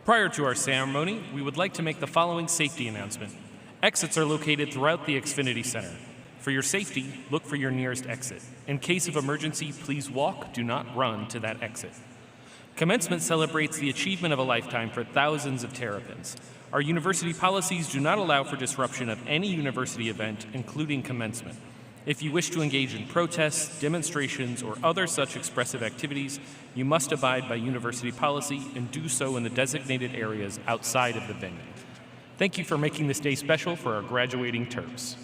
Prior to our ceremony, we would like to make the following safety announcement. Exits are located throughout the Xfinity Center. For your safety, look for your nearest exit. In case of emergency, please walk, do not run to that exit. Commencement celebrates the achievement of a lifetime for thousands of Terrapins. Our university policies do not allow for disruption of any university event, including commencement. If you wish to engage in protests, demonstrations, or other such expressive activities, you must abide by university policy and do so in the designated areas outside of the venue. Thank you for making this day special for our graduating Terps.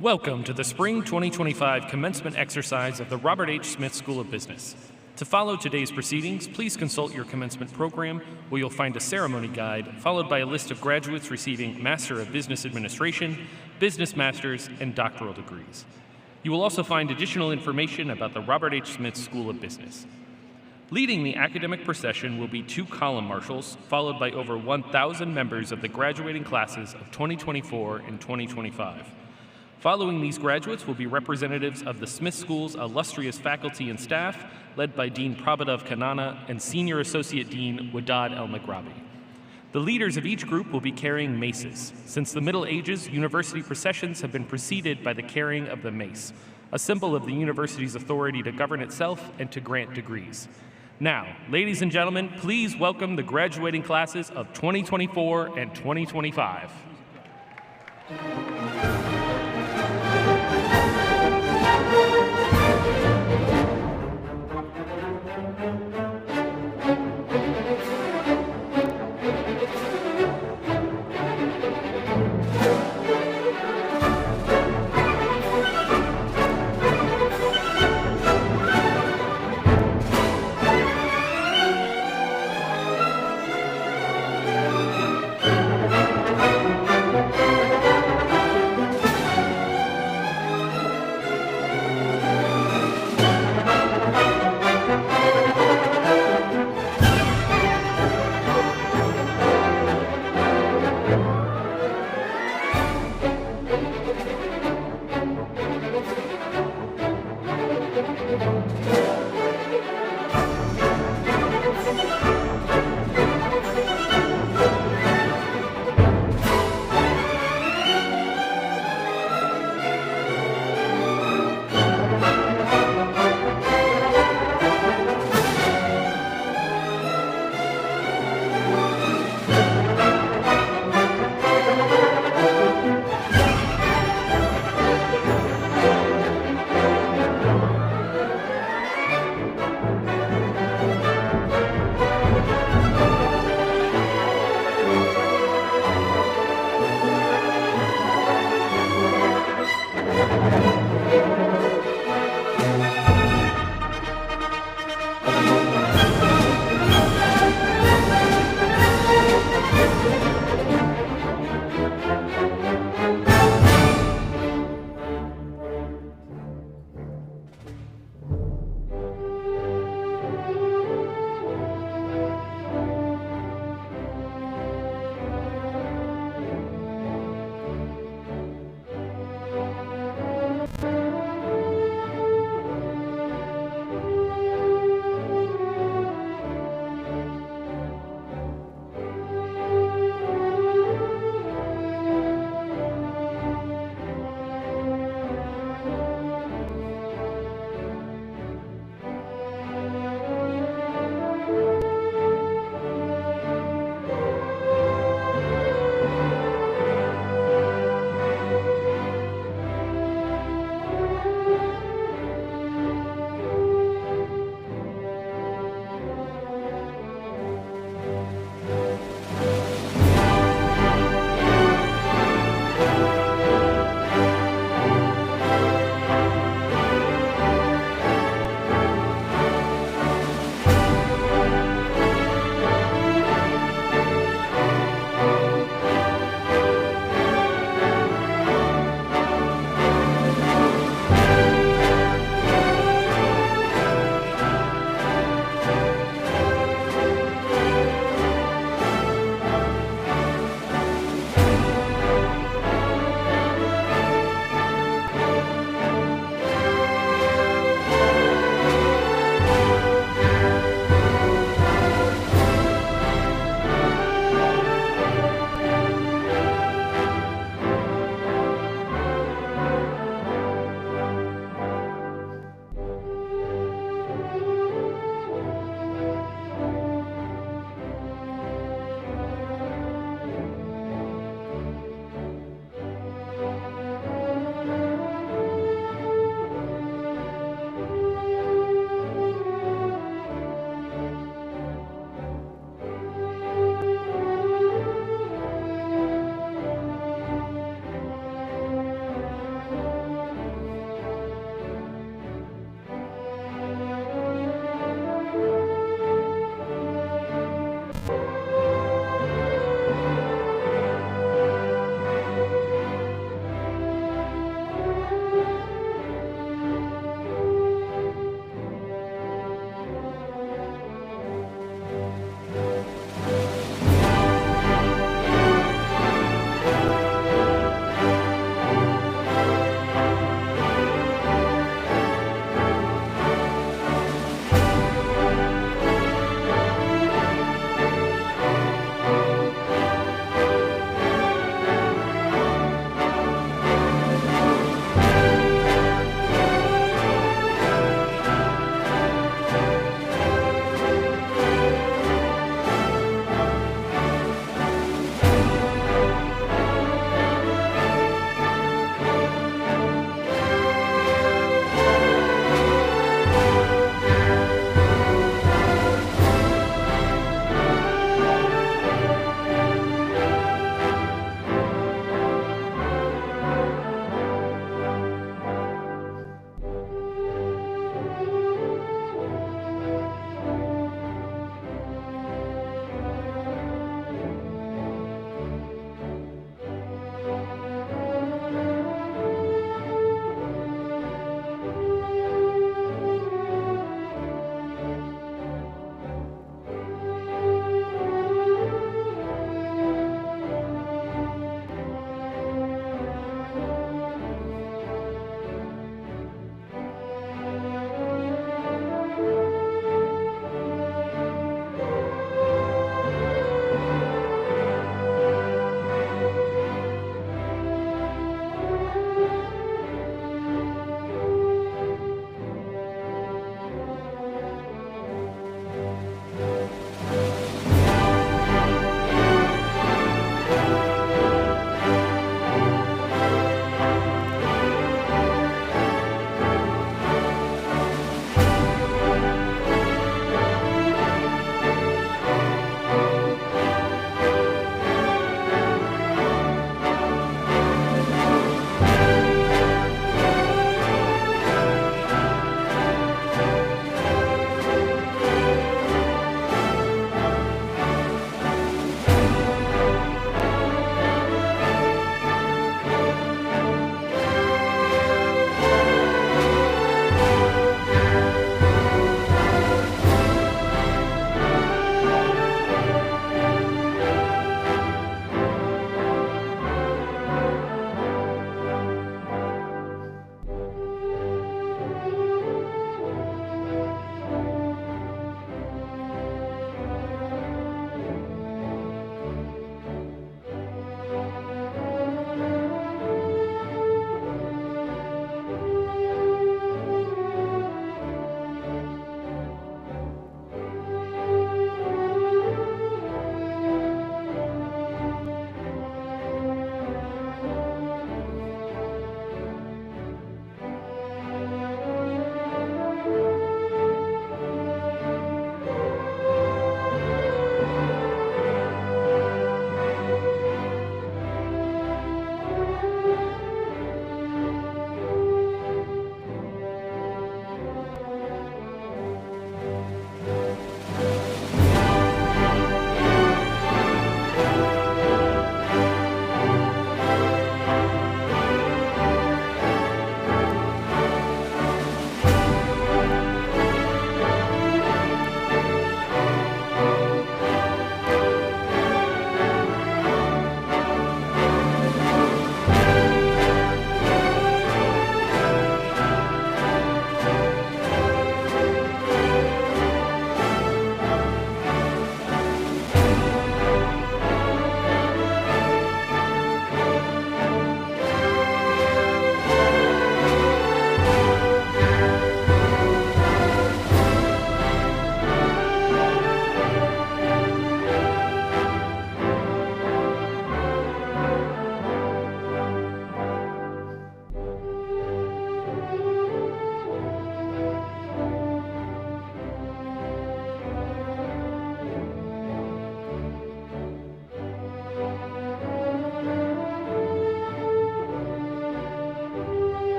Welcome to the Spring 2025 Commencement exercise of the Robert H. Smith School of Business. To follow today's proceedings, please consult your commencement program, where you'll find a ceremony guide, followed by a list of graduates receiving Master of Business Administration, Business Masters, and doctoral degrees. You will also find additional information about the Robert H. Smith School of Business. Leading the academic procession will be 2 column marshals, followed by over 1,000 members of the graduating classes of 2024 and 2025. Following these graduates will be representatives of the Smith School's illustrious faculty and staff, led by Dean Prabhadav Kanana and Senior Associate Dean Wadad El-Maghrabi. The leaders of each group will be carrying maces. Since the Middle Ages, university processions have been preceded by the carrying of the mace, a symbol of the university's authority to govern itself and to grant degrees. Now, ladies and gentlemen, please welcome the graduating classes of 2024 and 2025.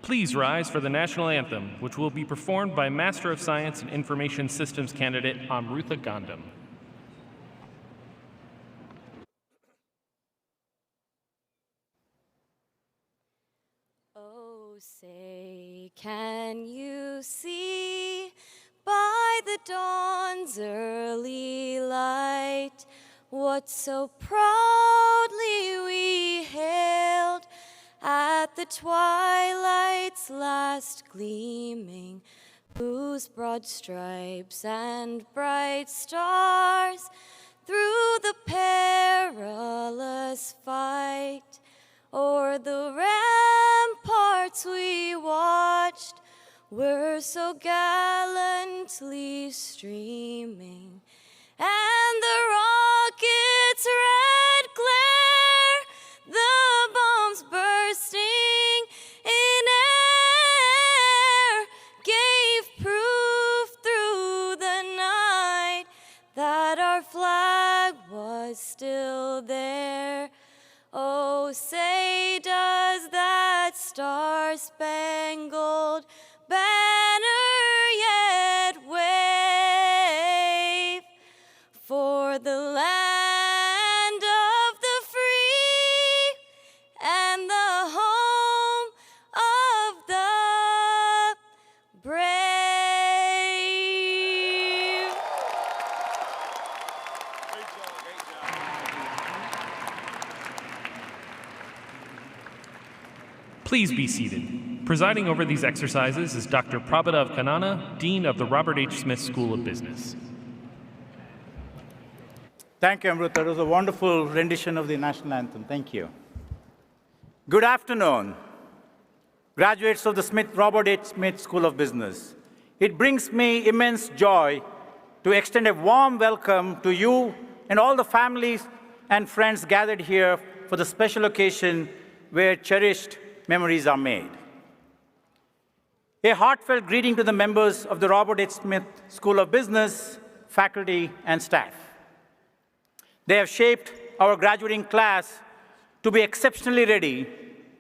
Please rise for the national anthem, which will be performed by Master of Science and Information Systems candidate Amrutha Gandham. Oh, say, can you see by the dawn's early light what so proudly we hailed at the twilight's last gleaming, whose broad stripes and bright stars through the perilous fight o'er the ramparts we watched were so gallantly streaming, and the rocket's red glare, the bombs bursting in air, gave proof through the night that our flag was still there. Oh, say, does that star-spangled banner yet wave for the land of the free and the home of the brave? Great job, great job. Please be seated. Presiding over these exercises is Dr. Prabhadav Kanana, Dean of the Robert H. Smith School of Business. Thank you, Amrutha. It was a wonderful rendition of the national anthem. Thank you. Good afternoon, graduates of the Robert H. Smith School of Business. It brings me immense joy to extend a warm welcome to you and all the families and friends gathered here for the special occasion where cherished memories are made. A heartfelt greeting to the members of the Robert H. Smith School of Business, faculty, and staff. They have shaped our graduating class to be exceptionally ready,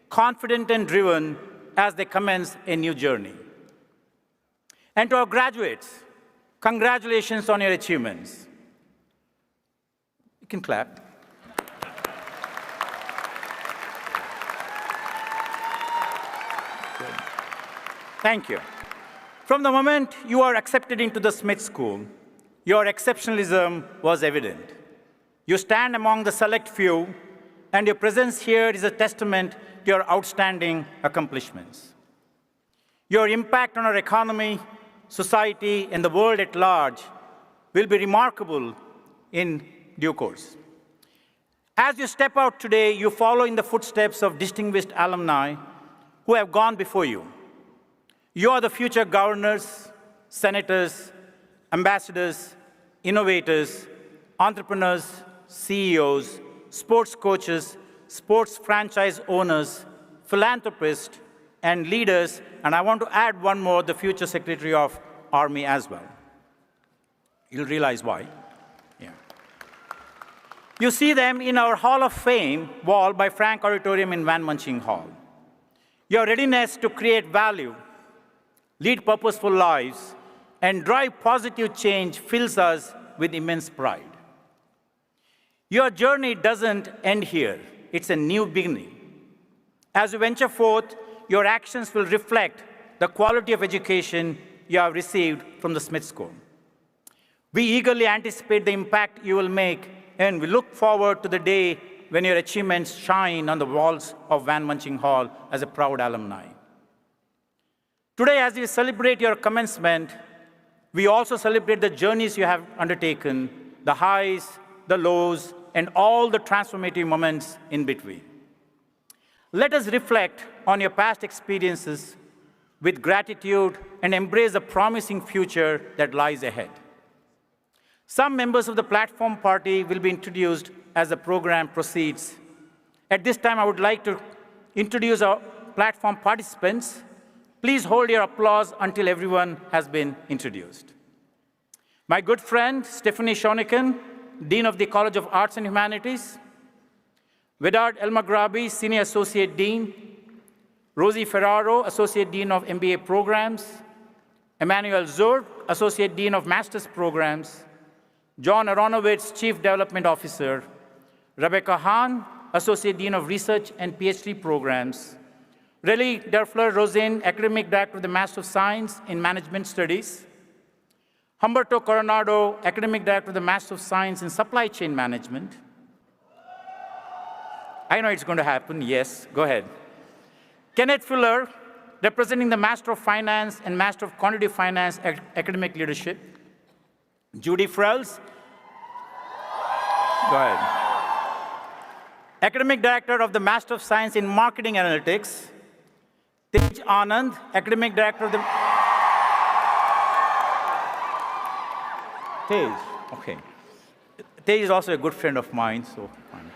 confident, and driven as they commence a new journey. And to our graduates, congratulations on your achievements. You can clap. Good. Thank you. From the moment you are accepted into the Smith School, your exceptionalism was evident. You stand among the select few, and your presence here is a testament to your outstanding accomplishments. Your impact on our economy, society, and the world at large will be remarkable in due course. As you step out today, you follow in the footsteps of distinguished alumni who have gone before you. You are the future governors, senators, ambassadors, innovators, entrepreneurs, CEOs, sports coaches, sports franchise owners, philanthropists, and leaders, and I want to add one more, the future Secretary of Army as well. You'll realize why. Yeah. You see them in our Hall of Fame wall by Frank Auditorium in Van Munching Hall. Your readiness to create value, lead purposeful lives, and drive positive change fills us with immense pride. Your journey doesn't end here. It's a new beginning. As you venture forth, your actions will reflect the quality of education you have received from the Smith School. We eagerly anticipate the impact you will make, and we look forward to the day when your achievements shine on the walls of Van Munching Hall as a proud alumni. Today, as we celebrate your commencement, We also celebrate the journeys you have undertaken, the highs, the lows, and all the transformative moments in between. Let us reflect on your past experiences with gratitude and embrace the promising future that lies ahead. Some members of the platform party will be introduced as the program proceeds. At this time, I would like to introduce our platform participants. Please hold your applause until everyone has been introduced. My good friend, Stephanie Shonikan, Dean of the College of Arts and Humanities. Vedard Elmaghrabi, Senior Associate Dean. Rosie Ferraro, Associate Dean of MBA Programs. Emmanuel Zur, Associate Dean of Master's Programs. John Aronowitz, Chief Development Officer. Rebecca Hahn, Associate Dean of Research and PhD Programs. Relly Derfler-Rosen, Academic Director of the Master of Science in Management Studies. Humberto Coronado, Academic Director of the Master of Science in Supply Chain Management. I know it's going to happen, yes, go ahead. Kenneth Fuller, representing the Master of Finance and Master of Quantitative Finance Academic Leadership. Judy Frells, go ahead. Academic Director of the Master of Science in Marketing Analytics. Tej Anand, Academic Director of the... Tej, okay. Tej is also a good friend of mine, so fine.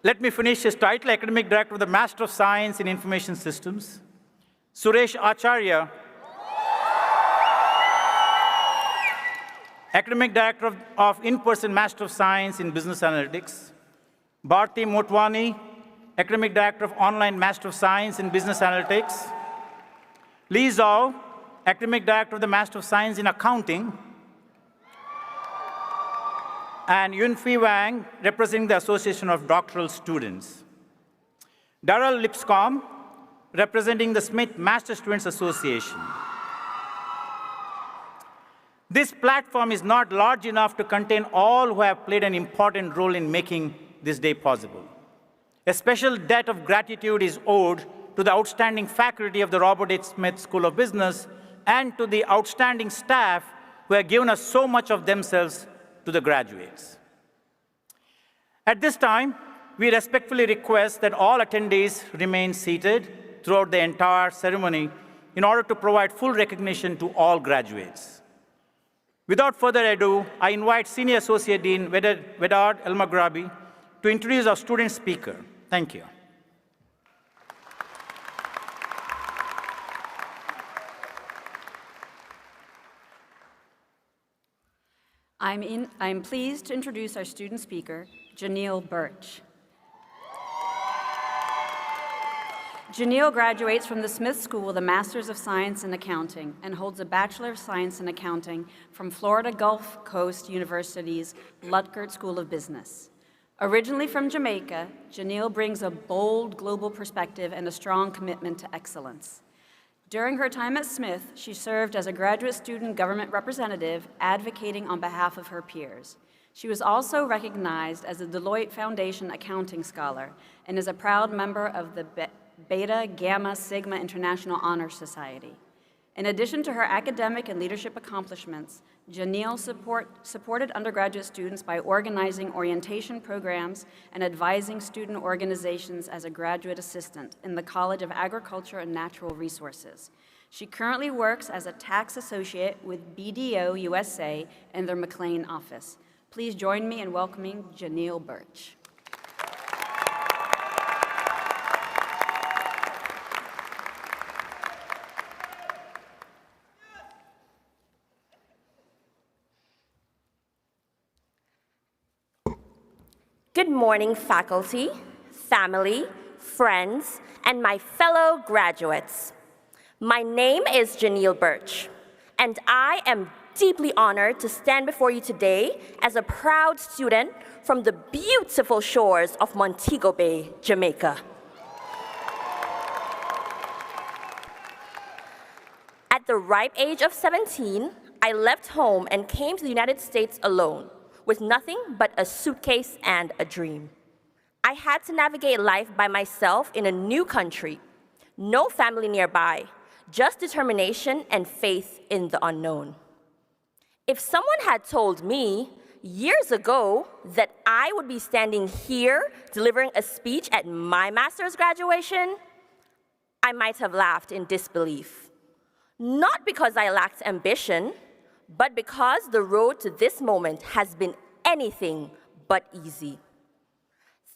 Let me finish his title, Academic Director of the Master of Science in Information Systems. Suresh Acharya, Academic Director of In-Person Master of Science in Business Analytics. Bharti Motwani, Academic Director of Online Master of Science in Business Analytics. Li Zhao, Academic Director of the Master of Science in Accounting. And Yunfei Wang, representing the Association of Doctoral Students. Darrell Lipscomb, representing the Smith Master Students Association. This platform is not large enough to contain all who have played an important role in making this day possible. A special debt of gratitude is owed to the outstanding faculty of the Robert H. Smith School of Business and to the outstanding staff who have given us so much of themselves to the graduates. At this time, we respectfully request that all attendees remain seated throughout the entire ceremony in order to provide full recognition to all graduates. Without further ado, I invite Senior Associate Dean Vedard Elmaghrabi to introduce our student speaker. Thank you. I'm pleased to introduce our student speaker, Janelle Birch. Janelle graduates from the Smith School with a Master's of Science in Accounting and holds a Bachelor of Science in Accounting from Florida Gulf Coast University's Lutgert School of Business. Originally from Jamaica, Janelle brings a bold global perspective and a strong commitment to excellence. During her time at Smith, she served as a graduate student government representative advocating on behalf of her peers. She was also recognized as a Deloitte Foundation Accounting Scholar and is a proud member of the Beta Gamma Sigma International Honor Society. In addition to her academic and leadership accomplishments, Janelle supported undergraduate students by organizing orientation programs and advising student organizations as a graduate assistant in the College of Agriculture and Natural Resources. She currently works as a tax associate with BDO USA in their McLean office. Please join me in welcoming Janelle Birch. Good morning, faculty, family, friends, and my fellow graduates. My name is Janelle Birch, and I am deeply honored to stand before you today as a proud student from the beautiful shores of Montego Bay, Jamaica. At the ripe age of 17, I left home and came to the United States alone, with nothing but a suitcase and a dream. I had to navigate life by myself in a new country, no family nearby, just determination and faith in the unknown. If someone had told me years ago that I would be standing here delivering a speech at my master's graduation, I might have laughed in disbelief. Not because I lacked ambition, but because the road to this moment has been anything but easy.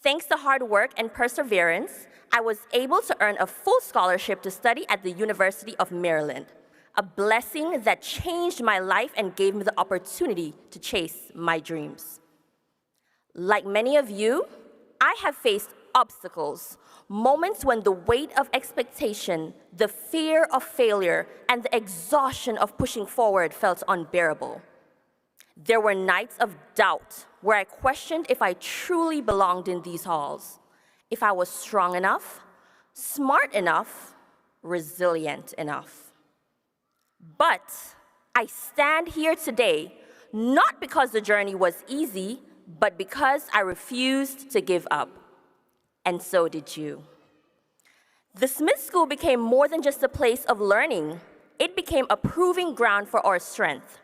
Thanks to hard work and perseverance, I was able to earn a full scholarship to study at the University of Maryland, a blessing that changed my life and gave me the opportunity to chase my dreams. Like many of you, I have faced obstacles, moments when the weight of expectation, the fear of failure, and the exhaustion of pushing forward felt unbearable. There were nights of doubt where I questioned if I truly belonged in these halls, if I was strong enough, smart enough, resilient enough. But I stand here today not because the journey was easy, but because I refused to give up. And so did you. The Smith School became more than just a place of learning. It became a proving ground for our strength.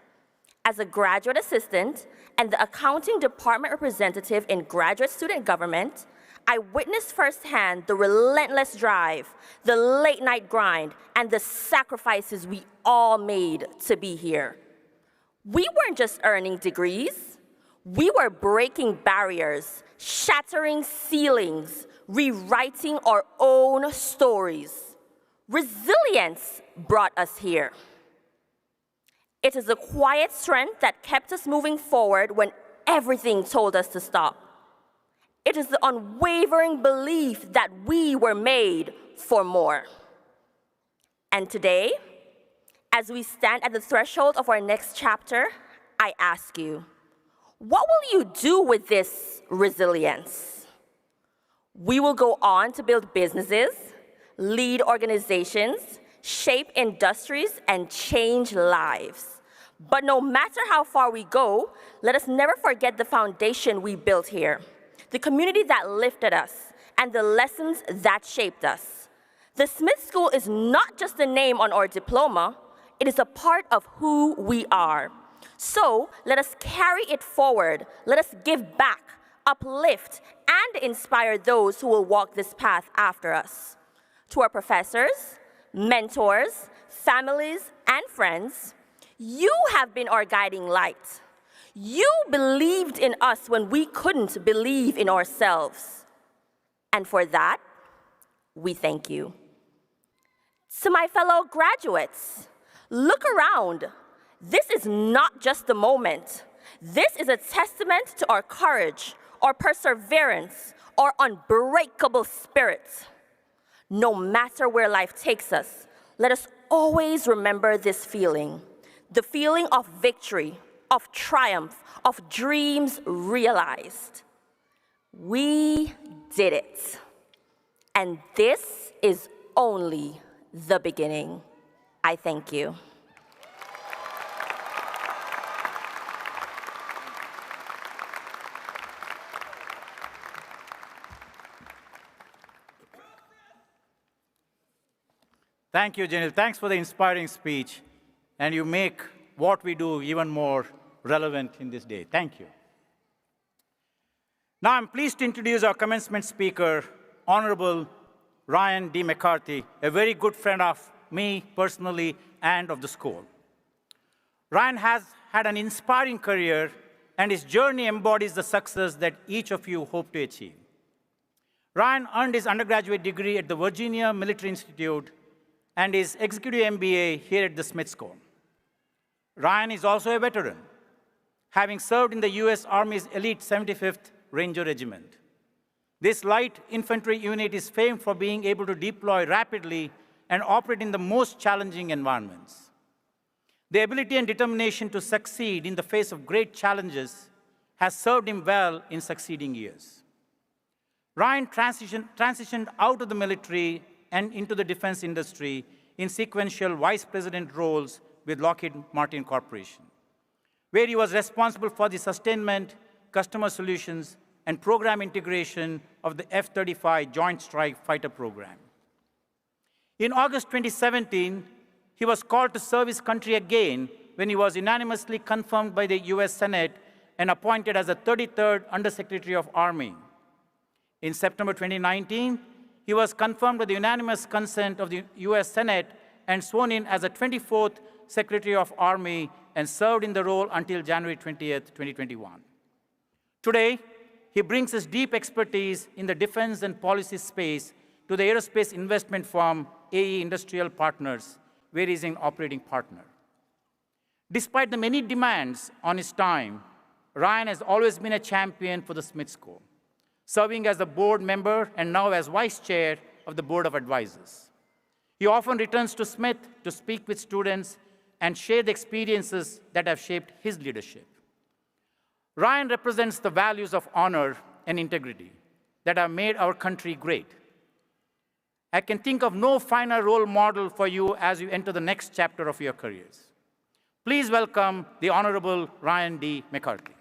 As a graduate assistant and the accounting department representative in graduate student government, I witnessed firsthand the relentless drive, the late-night grind, and the sacrifices we all made to be here. We weren't just earning degrees. We were breaking barriers, shattering ceilings, rewriting our own stories. Resilience brought us here. It is the quiet strength that kept us moving forward when everything told us to stop. It is the unwavering belief that we were made for more. And today, as we stand at the threshold of our next chapter, I ask you, what will you do with this resilience? We will go on to build businesses, lead organizations, shape industries, and change lives. But no matter how far we go, let us never forget the foundation we built here, the community that lifted us, and the lessons that shaped us. The Smith School is not just a name on our diploma, it is a part of who we are. So let us carry it forward, let us give back, uplift, and inspire those who will walk this path after us. To our professors, mentors, families, and friends, you have been our guiding light. You believed in us when we couldn't believe in ourselves. And for that, we thank you. To my fellow graduates, look around. This is not just a moment. This is a testament to our courage, our perseverance, our unbreakable spirit. No matter where life takes us, let us always remember this feeling, the feeling of victory, of triumph, of dreams realized. We did it. And this is only the beginning. I thank you. Thank you, Janil. Thanks for the inspiring speech. And you make what we do even more relevant in this day. Thank you. Now I'm pleased to introduce our commencement speaker, Honorable Ryan D. McCarthy, a very good friend of me personally and of the school. Ryan has had an inspiring career, and his journey embodies the success that each of you hope to achieve. Ryan earned his undergraduate degree at the Virginia Military Institute and his executive MBA here at the Smith School. Ryan is also a veteran, having served in the US Army's elite 75th Ranger Regiment. This light infantry unit is famed for being able to deploy rapidly and operate in the most challenging environments. The ability and determination to succeed in the face of great challenges has served him well in succeeding years. Ryan transitioned out of the military and into the defense industry in sequential vice president roles with Lockheed Martin Corporation, where he was responsible for the sustainment, customer solutions, and program integration of the F-35 Joint Strike Fighter program. In August 2017, he was called to serve his country again when he was unanimously confirmed by the US Senate and appointed as the 33rd Undersecretary of Army. In September 2019, he was confirmed with the unanimous consent of the US Senate and sworn in as the 24th Secretary of Army and served in the role until January 20th, 2021. Today, he brings his deep expertise in the defense and policy space to the aerospace investment firm AE Industrial Partners, where he is an operating partner. Despite the many demands on his time, Ryan has always been a champion for the Smith School, serving as the board member and now as vice chair of the Board of Advisors. He often returns to Smith to speak with students and share the experiences that have shaped his leadership. Ryan represents the values of honor and integrity that have made our country great. I can think of no finer role model for you as you enter the next chapter of your careers. Please welcome the Honorable Ryan D. McCarthy.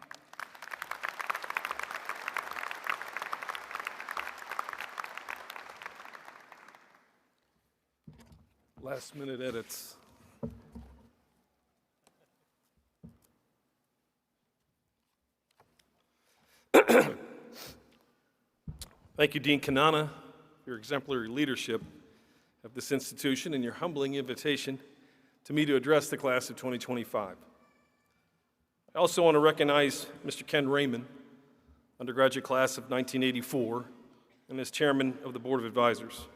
Last-minute edits. Thank you, Dean Kanana, for your exemplary leadership of this institution and your humbling invitation to me to address the class of 2025. I also want to recognize Mr. Ken Raymond, undergraduate class of 1984, and as chairman of the Board of Advisors.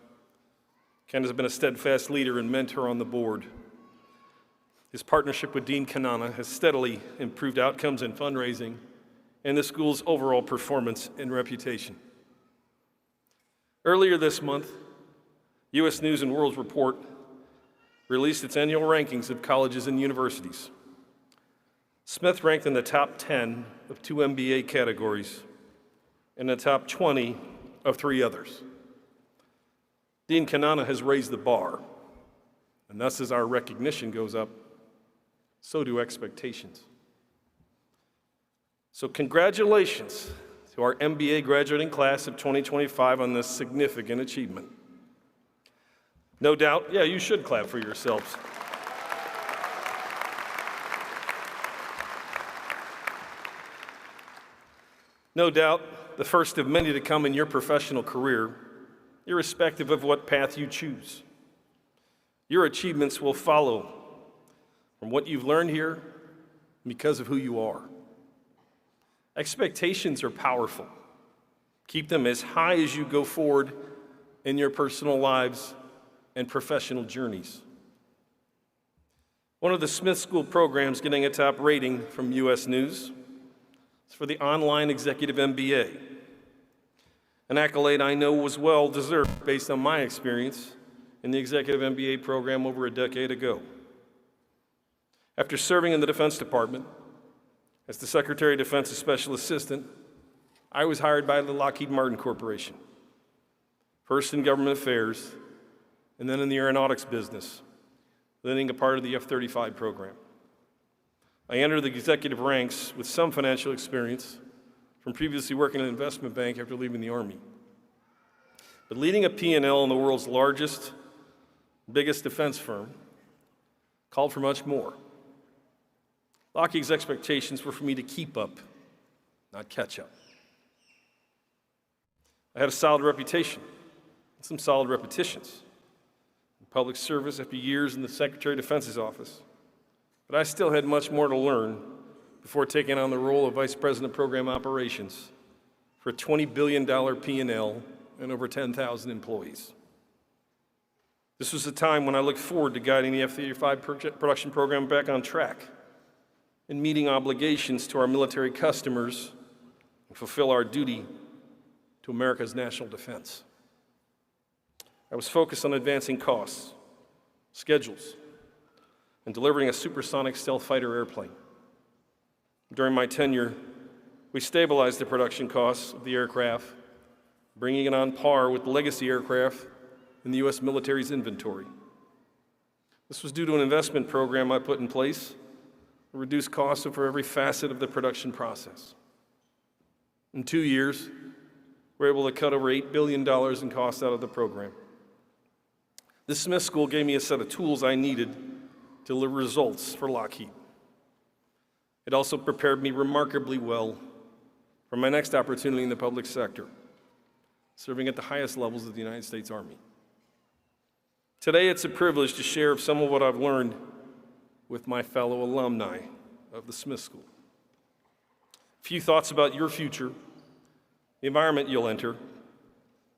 Ken has been a steadfast leader and mentor on the board. His partnership with Dean Kanana has steadily improved outcomes in fundraising and the school's overall performance and reputation. Earlier this month, U.S. News & World Report released its annual rankings of colleges and universities. Smith ranked in the top 10 of 2 MBA categories and the top 20 of 3 others. Dean Kanana has raised the bar, and thus as our recognition goes up, so do expectations. So congratulations to our MBA graduating class of 2025 on this significant achievement. No doubt, yeah, you should clap for yourselves. No doubt, the first of many to come in your professional career, irrespective of what path you choose. Your achievements will follow from what you've learned here because of who you are. Expectations are powerful. Keep them as high as you go forward in your personal lives and professional journeys. One of the Smith School programs getting a top rating from U.S. News is for the online executive MBA. An accolade I know was well deserved based on my experience in the executive MBA program over a decade ago. After serving in the Defense Department as the Secretary of Defense's Special Assistant, I was hired by the Lockheed Martin Corporation, first in government affairs, and then in the aeronautics business, leading a part of the F-35 program. I entered the executive ranks with some financial experience from previously working in an investment bank after leaving the Army. But leading a P&L in the world's largest, biggest defense firm called for much more. Lockheed's expectations were for me to keep up, not catch up. I had a solid reputation and some solid repetitions in public service after years in the Secretary of Defense's office. But I still had much more to learn before taking on the role of Vice President of Program Operations for a $20 billion P&L and over 10,000 employees. This was a time when I looked forward to guiding the F-35 production program back on track and meeting obligations to our military customers and fulfill our duty to America's national defense. I was focused on advancing costs, schedules, and delivering a supersonic stealth fighter airplane. During my tenure, we stabilized the production costs of the aircraft, bringing it on par with the legacy aircraft in the U.S. military's inventory. This was due to an investment program I put in place to reduce costs for every facet of the production process. In 2 years, we were able to cut over $8 billion in costs out of the program. This Smith School gave me a set of tools I needed to deliver results for Lockheed. It also prepared me remarkably well for my next opportunity in the public sector, serving at the highest levels of the United States Army. Today, it's a privilege to share some of what I've learned with my fellow alumni of the Smith School. A few thoughts about your future, the environment you'll enter,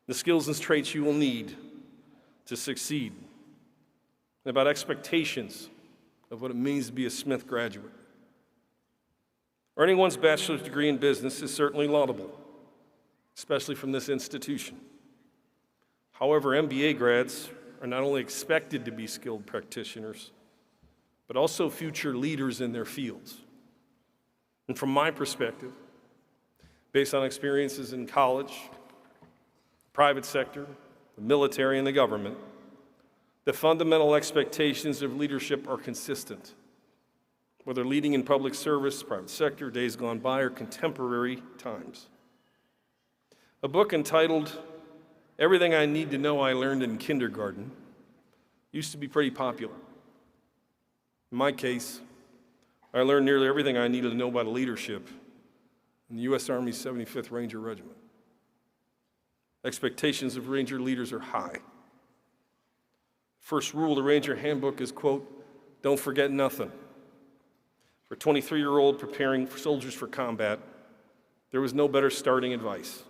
the skills and traits you will need to succeed, and about expectations of what it means to be a Smith graduate. Earning one's bachelor's degree in business is certainly laudable, especially from this institution. However, MBA grads are not only expected to be skilled practitioners, but also future leaders in their fields. And from my perspective, based on experiences in college, private sector, the military, and the government, the fundamental expectations of leadership are consistent. Whether leading in public service, private sector, days gone by, or contemporary times. A book entitled Everything I Need to Know I Learned in Kindergarten used to be pretty popular. In my case, I learned nearly everything I needed to know about leadership in the U.S. Army's 75th Ranger Regiment. Expectations of Ranger leaders are high. First rule of the Ranger Handbook is, quote, don't forget nothing. For a 23-year-old preparing for soldiers for combat, there was no better starting advice.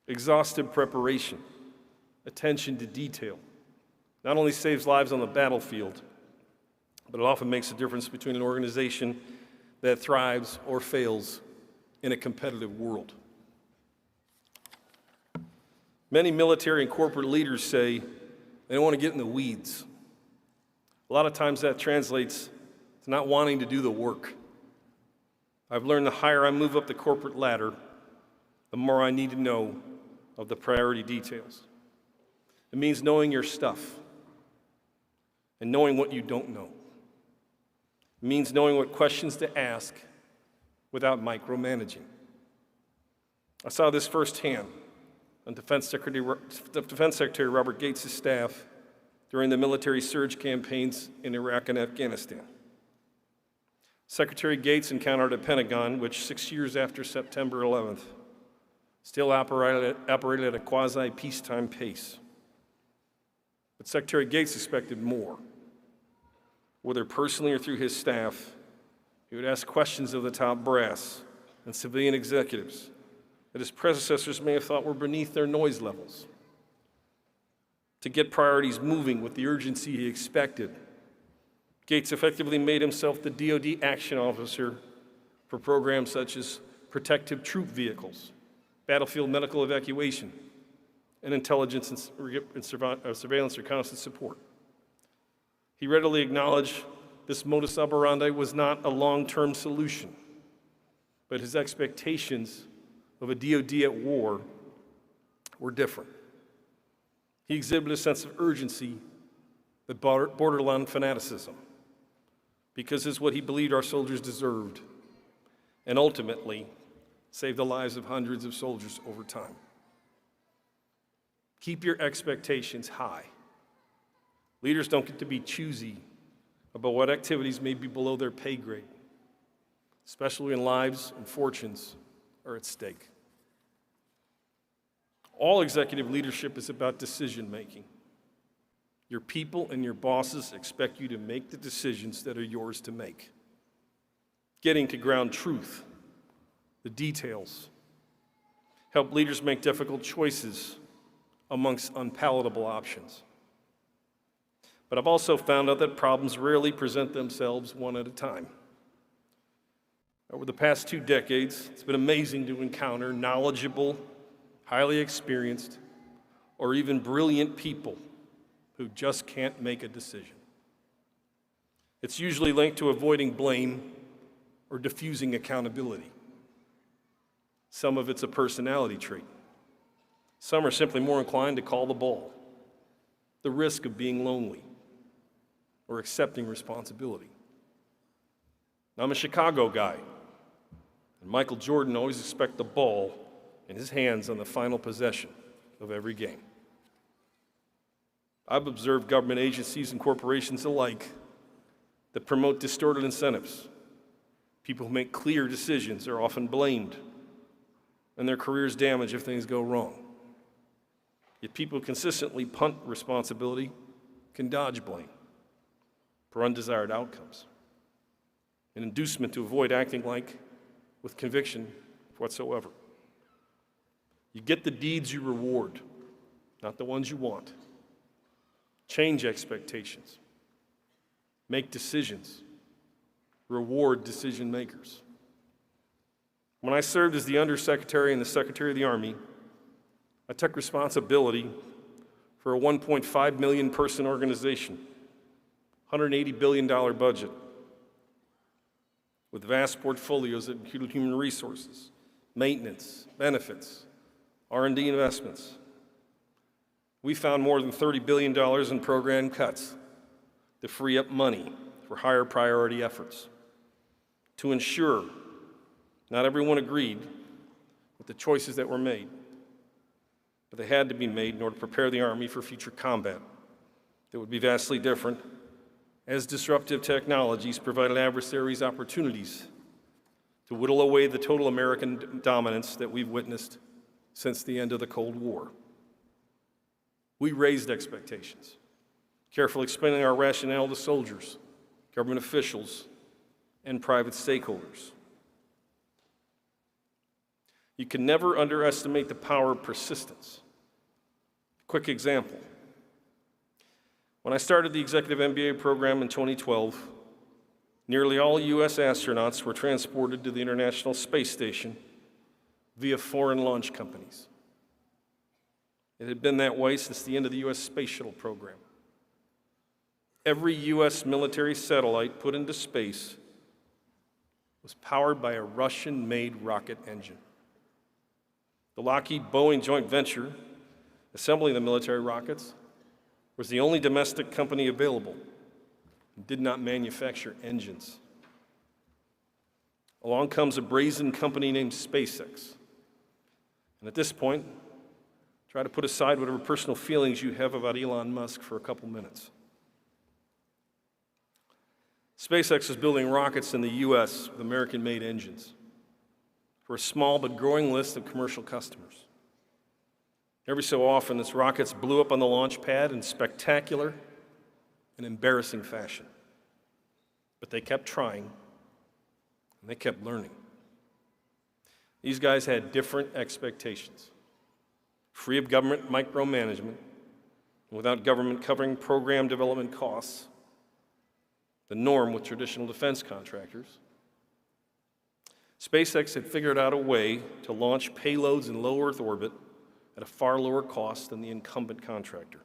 Exhaustive preparation, attention to detail, not only saves lives on the battlefield, but it often makes a difference between an organization that thrives or fails in a competitive world. Many military and corporate leaders say they don't want to get in the weeds. A lot of times that translates to not wanting to do the work. I've learned the higher I move up the corporate ladder, the more I need to know of the priority details. It means knowing your stuff and knowing what you don't know. It means knowing what questions to ask without micromanaging. I saw this firsthand on Defense Secretary Robert Gates' staff during the military surge campaigns in Iraq and Afghanistan. Secretary Gates encountered a Pentagon which 6 years after September 11th still operated at a quasi-peacetime pace. But Secretary Gates expected more. Whether personally or through his staff, he would ask questions of the top brass and civilian executives that his predecessors may have thought were beneath their noise levels. To get priorities moving with the urgency he expected, Gates effectively made himself the DoD action officer for programs such as protective troop vehicles, battlefield medical evacuation, and intelligence and surveillance reconnaissance support. He readily acknowledged this modus operandi was not a long-term solution, but his expectations of a DoD at war were different. He exhibited a sense of urgency that bordered on fanaticism, because it's what he believed our soldiers deserved, and ultimately saved the lives of hundreds of soldiers over time. Keep your expectations high. Leaders don't get to be choosy about what activities may be below their pay grade, especially when lives and fortunes are at stake. All executive leadership is about decision making. Your people and your bosses expect you to make the decisions that are yours to make. Getting to ground truth, the details, help leaders make difficult choices amongst unpalatable options. But I've also found out that problems rarely present themselves one at a time. Over the past 2 decades, it's been amazing to encounter knowledgeable, highly experienced, or even brilliant people who just can't make a decision. It's usually linked to avoiding blame or diffusing accountability. Some of it's a personality trait. Some are simply more inclined to call the ball, the risk of being lonely, or accepting responsibility. Now, I'm a Chicago guy, and Michael Jordan always expects the ball in his hands on the final possession of every game. I've observed government agencies and corporations alike that promote distorted incentives. People who make clear decisions are often blamed, and their careers damaged if things go wrong. Yet people who consistently punt responsibility can dodge blame for undesired outcomes. An inducement to avoid acting like with conviction whatsoever. You get the deeds you reward, not the ones you want. Change expectations. Make decisions. Reward decision makers. When I served as the Undersecretary and the Secretary of the Army, I took responsibility for a 1.5 million person organization, $180 billion budget, with vast portfolios that included human resources, maintenance, benefits, R&D investments. We found more than $30 billion in program cuts to free up money for higher priority efforts. To ensure not everyone agreed with the choices that were made, but they had to be made in order to prepare the Army for future combat that would be vastly different, as disruptive technologies provided adversaries opportunities to whittle away the total American dominance that we've witnessed since the end of the Cold War. We raised expectations, carefully explaining our rationale to soldiers, government officials, and private stakeholders. You can never underestimate the power of persistence. Quick example. When I started the Executive MBA program in 2012, nearly all U.S. astronauts were transported to the International Space Station via foreign launch companies. It had been that way since the end of the U.S. Space Shuttle program. Every U.S. military satellite put into space was powered by a Russian-made rocket engine. The Lockheed-Boeing joint venture assembling the military rockets was the only domestic company available and did not manufacture engines. Along comes a brazen company named SpaceX. And at this point, try to put aside whatever personal feelings you have about Elon Musk for a couple minutes. SpaceX is building rockets in the U.S. with American-made engines for a small but growing list of commercial customers. Every so often, its rockets blew up on the launch pad in spectacular and embarrassing fashion. But they kept trying, and they kept learning. These guys had different expectations. Free of government micromanagement, without government covering program development costs, the norm with traditional defense contractors. SpaceX had figured out a way to launch payloads in low Earth orbit at a far lower cost than the incumbent contractor.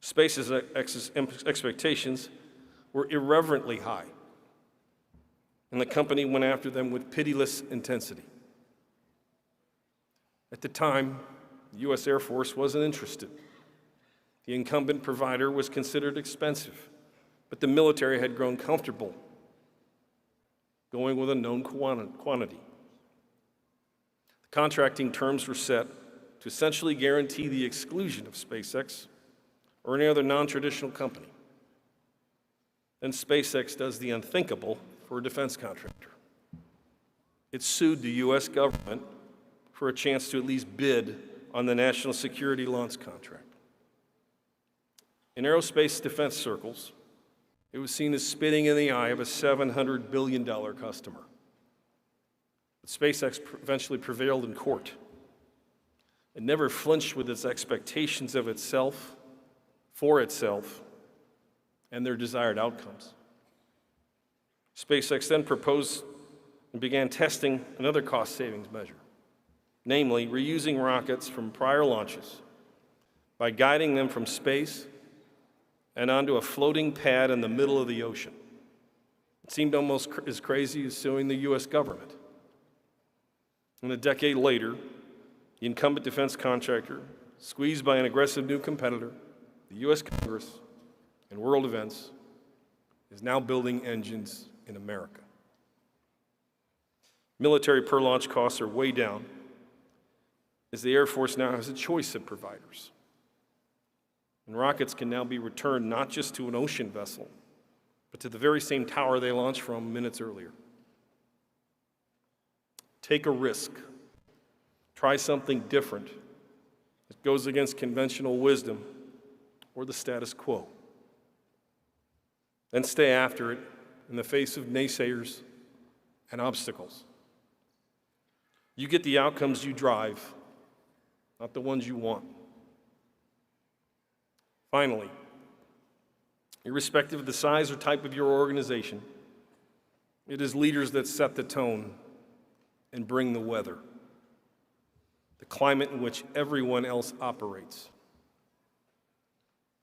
SpaceX's expectations were irreverently high, and the company went after them with pitiless intensity. At the time, the U.S. Air Force wasn't interested. The incumbent provider was considered expensive, but the military had grown comfortable going with a known quantity. The contracting terms were set to essentially guarantee the exclusion of SpaceX or any other non-traditional company. Then SpaceX does the unthinkable for a defense contractor. It sued the U.S. government for a chance to at least bid on the national security launch contract. In aerospace defense circles, it was seen as spitting in the eye of a $700 billion customer. But SpaceX eventually prevailed in court. It never flinched with its expectations of itself, for itself, and their desired outcomes. SpaceX then proposed and began testing another cost savings measure, namely reusing rockets from prior launches by guiding them from space and onto a floating pad in the middle of the ocean. It seemed almost as crazy as suing the U.S. government. And a decade later, the incumbent defense contractor, squeezed by an aggressive new competitor, the U.S. Congress, and world events, is now building engines in America. Military per launch costs are way down, as the Air Force now has a choice of providers. And rockets can now be returned not just to an ocean vessel, but but to the very same tower they launched from minutes earlier. Take a risk. Try something different that goes against conventional wisdom or the status quo. Then stay after it in the face of naysayers and obstacles. You get the outcomes you drive, not the ones you want. Finally, irrespective of the size or type of your organization, it is leaders that set the tone and bring the weather, the climate in which everyone else operates.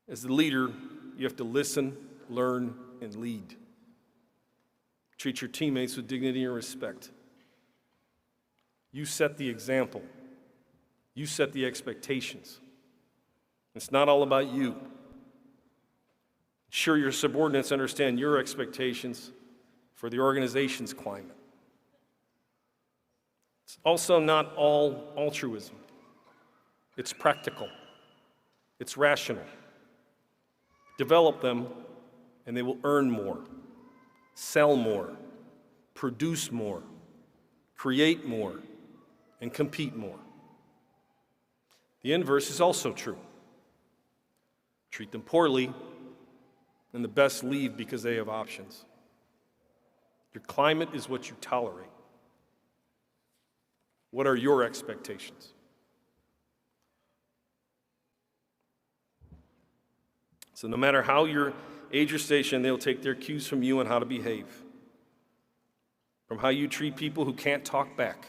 As the leader, you have to listen, learn, and lead. Treat your teammates with dignity and respect. You set the example. You set the expectations. It's not all about you. Ensure your subordinates understand your expectations for the organization's climate. It's also not all altruism. It's practical. It's rational. Develop them, and they will earn more, sell more, produce more, create more, and compete more. The inverse is also true. Treat them poorly, and the best leave because they have options. Your climate is what you tolerate. What are your expectations? So no matter how your age or station, they'll take their cues from you on how to behave, from how you treat people who can't talk back,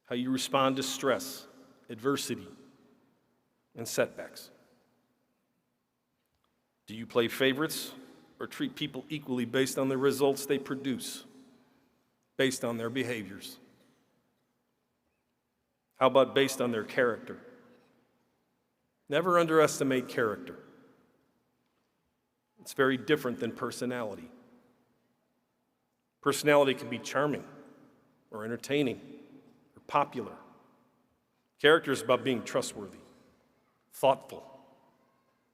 how you respond to stress, adversity, and setbacks. Do you play favorites or treat people equally based on the results they produce, based on their behaviors? How about based on their character? Never underestimate character. It's very different than personality. Personality can be charming or entertaining or popular. Character is about being trustworthy, thoughtful,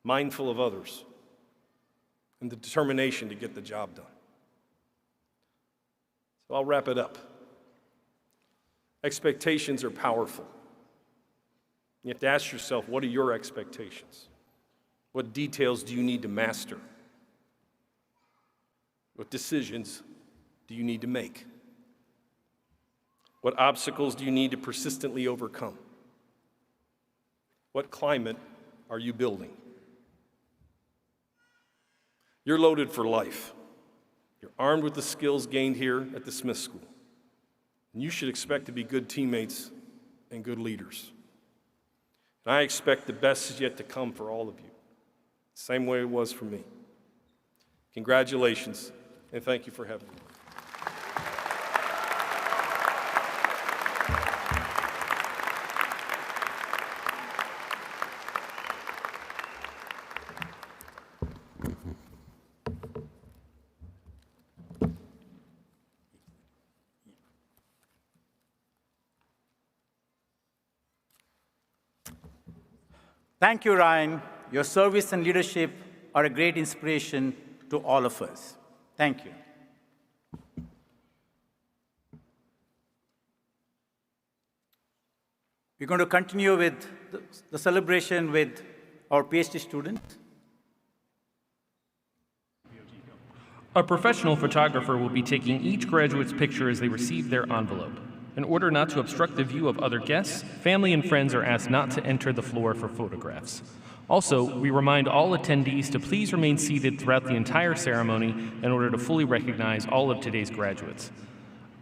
mindful of others, and the determination to get the job done. So I'll wrap it up. Expectations are powerful. You have to ask yourself, what are your expectations? What details do you need to master? What decisions do you need to make? What obstacles do you need to persistently overcome? What climate are you building? You're loaded for life. You're armed with the skills gained here at the Smith School. And you should expect to be good teammates and good leaders. And I expect the best is yet to come for all of you, same way it was for me. Congratulations, and thank you for having me. Thank you, Ryan. Your service and leadership are a great inspiration to all of us. Thank you. We're going to continue with the celebration with our PhD students. A professional photographer will be taking each graduate's picture as they receive their envelope. In order not to obstruct the view of other guests, family and friends are asked not to enter the floor for photographs. Also, we remind all attendees to please remain seated throughout the entire ceremony in order to fully recognize all of today's graduates.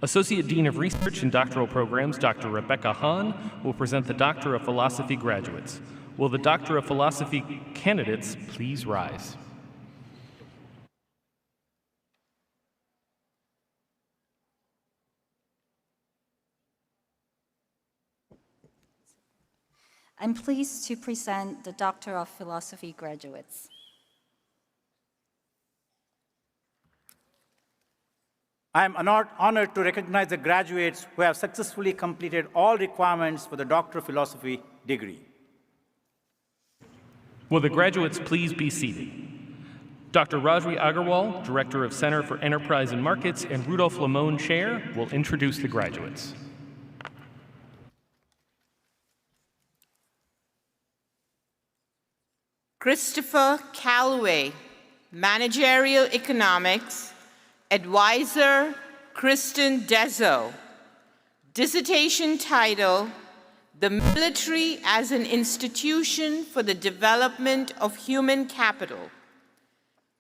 Associate Dean of Research and Doctoral Programs, Dr. Rebecca Hahn, will present the Doctor of Philosophy graduates. Will the Doctor of Philosophy candidates please rise? I'm pleased to present the Doctor of Philosophy graduates. I am honored to recognize the graduates who have successfully completed all requirements for the Doctor of Philosophy degree. Will the graduates please be seated? Dr. Rajvi Agarwal, Director of Center for Enterprise and Markets, and Rudolph Lamone, Chair, will introduce the graduates. Christopher Calloway, Managerial Economics, Advisor Kristen Dezo. Dissertation title, The Military as an Institution for the Development of Human Capital.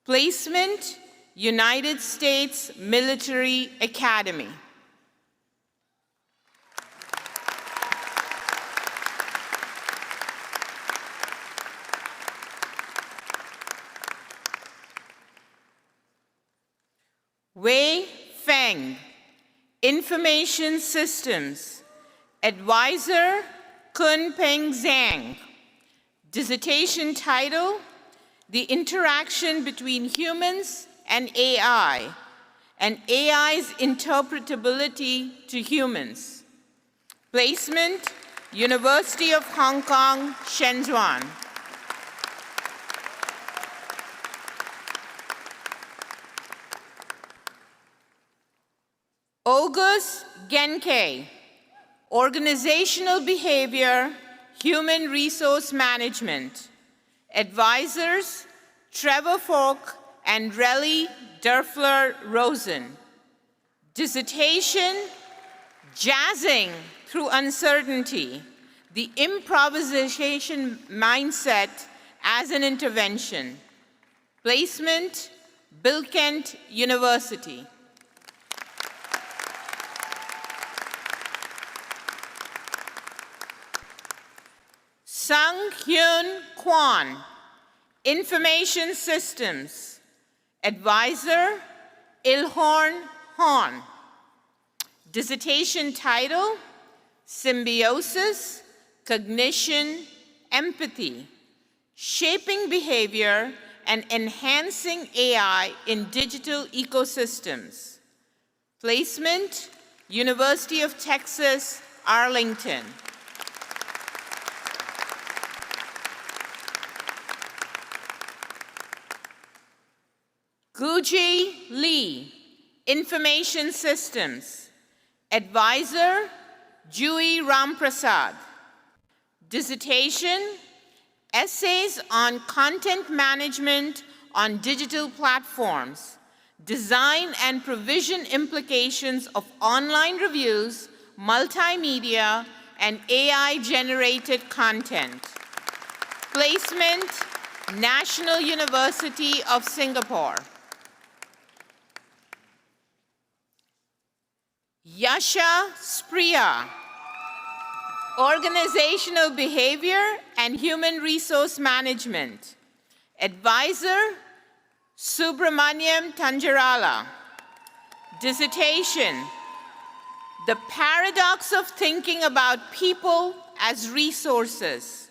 Placement, United States Military Academy. Wei Feng, Information Systems, Advisor Kunpeng Zhang. Dissertation title, The Interaction Between Humans and AI's Interpretability to Humans. Placement, University of Hong Kong, Shenzhen. August Genke, Organizational Behavior, Human Resource Management. Advisors, Trevor Falk and Relly Derfler Rosen. Dissertation, Jazzing Through Uncertainty, the Improvisation Mindset as an Intervention. Placement, Bilkent University. Sung Hyun Kwan, Information Systems, Advisor Ilhorn Han. Dissertation title, Symbiosis, Cognition, Empathy, Shaping Behavior and Enhancing AI in Digital Ecosystems. Placement, University of Texas, Arlington. Guji Lee, Information Systems, Advisor Jui Ramprasad. Dissertation, Essays on Content Management on Digital Platforms, Design and Provision Implications of Online Reviews, Multimedia, and AI-Generated Content. Placement, National University of Singapore. Yasha Spriya, Organizational Behavior and Human Resource Management. Advisor, Subramaniam Tanjarala. Dissertation, The Paradox of Thinking About People as Resources,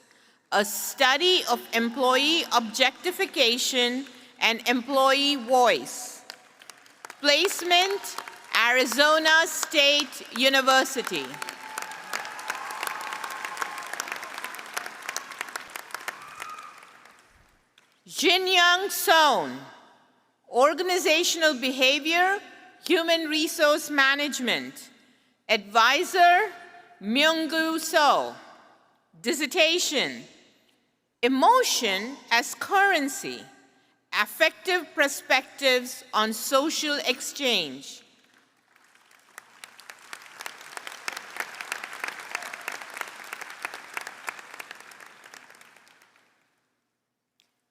a study of employee objectification and employee voice. Placement, Arizona State University. Jinyoung Son, Organizational Behavior, Human Resource Management. Advisor, Myunggu So. Dissertation, Emotion as Currency, Affective Perspectives on Social Exchange.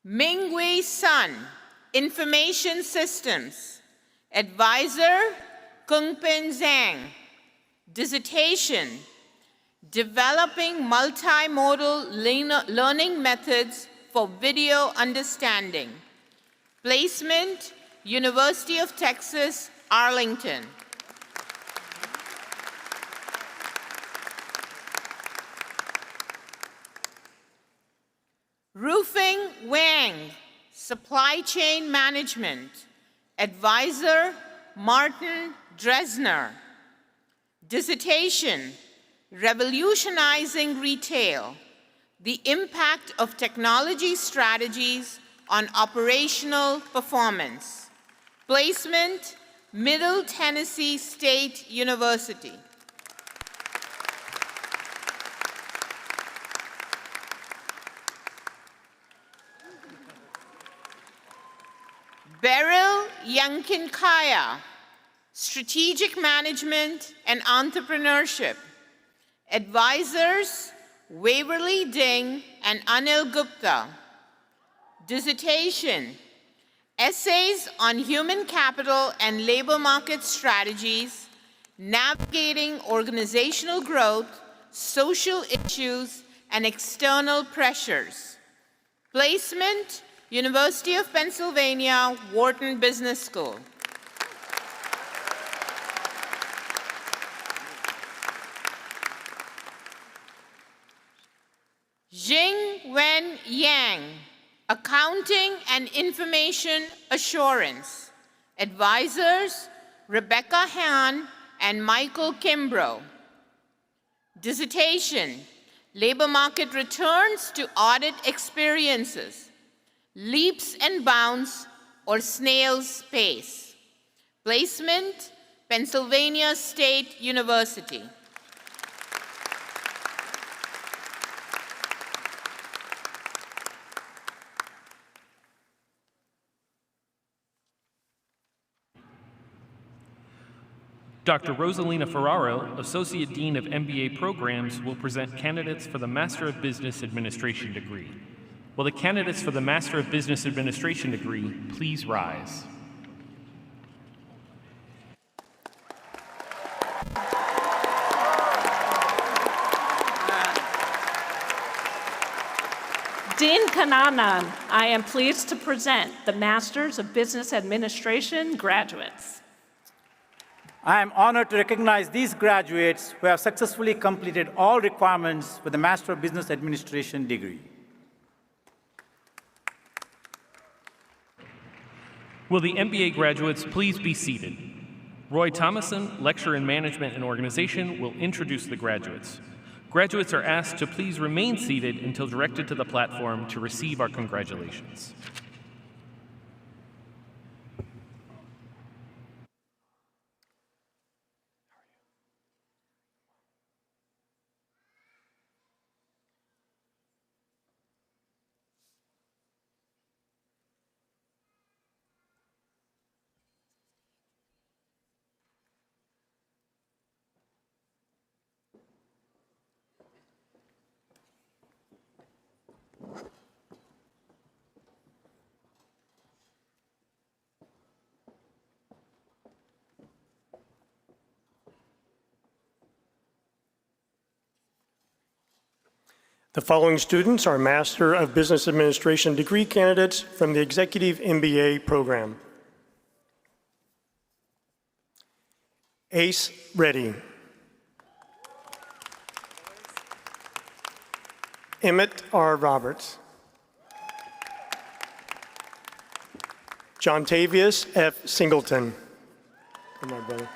Mingwei Sun, Information Systems. Advisor, Kungpen Zhang. Dissertation, Developing Multimodal Learning Methods for Video Understanding. Placement, University of Texas, Arlington. Rufing Wang, Supply Chain Management. Advisor, Martin Dresner. Dissertation, Revolutionizing Retail, the Impact of Technology Strategies on operational performance. Placement, Middle Tennessee State University. Beryl Yankinkaya, Strategic Management and Entrepreneurship. Advisors, Waverly Ding and Anil Gupta. Dissertation, Essays on Human Capital and Labor Market Strategies, Navigating Organizational Growth, Social Issues, and External Pressures. Placement, University of Pennsylvania, Wharton Business School. Jing Wen Yang, Accounting and Information Assurance. Advisors, Rebecca Han and Michael Kimbrough. Dissertation, Labor Market Returns to Audit Experiences, Leaps and Bounds or Snail's Pace. Placement, Pennsylvania State University. Dr. Rosalina Ferraro, Associate Dean of MBA Programs, will present candidates for the Master of Business Administration degree. Will the candidates for the Master of Business Administration degree please rise? Dean Kananan, I am pleased to present the Masters of Business Administration graduates. I am honored to recognize these graduates who have successfully completed all requirements for the Master of Business Administration degree. Will the MBA graduates please be seated? Roy Thomason, Lecturer in Management and Organization, will introduce the graduates. Graduates are asked to please remain seated until directed to the platform to receive our congratulations. The following students are Master of Business Administration degree candidates from the Executive MBA program. Ace Reddy. Emmett R. Roberts. Jontavius F. Singleton. My brother.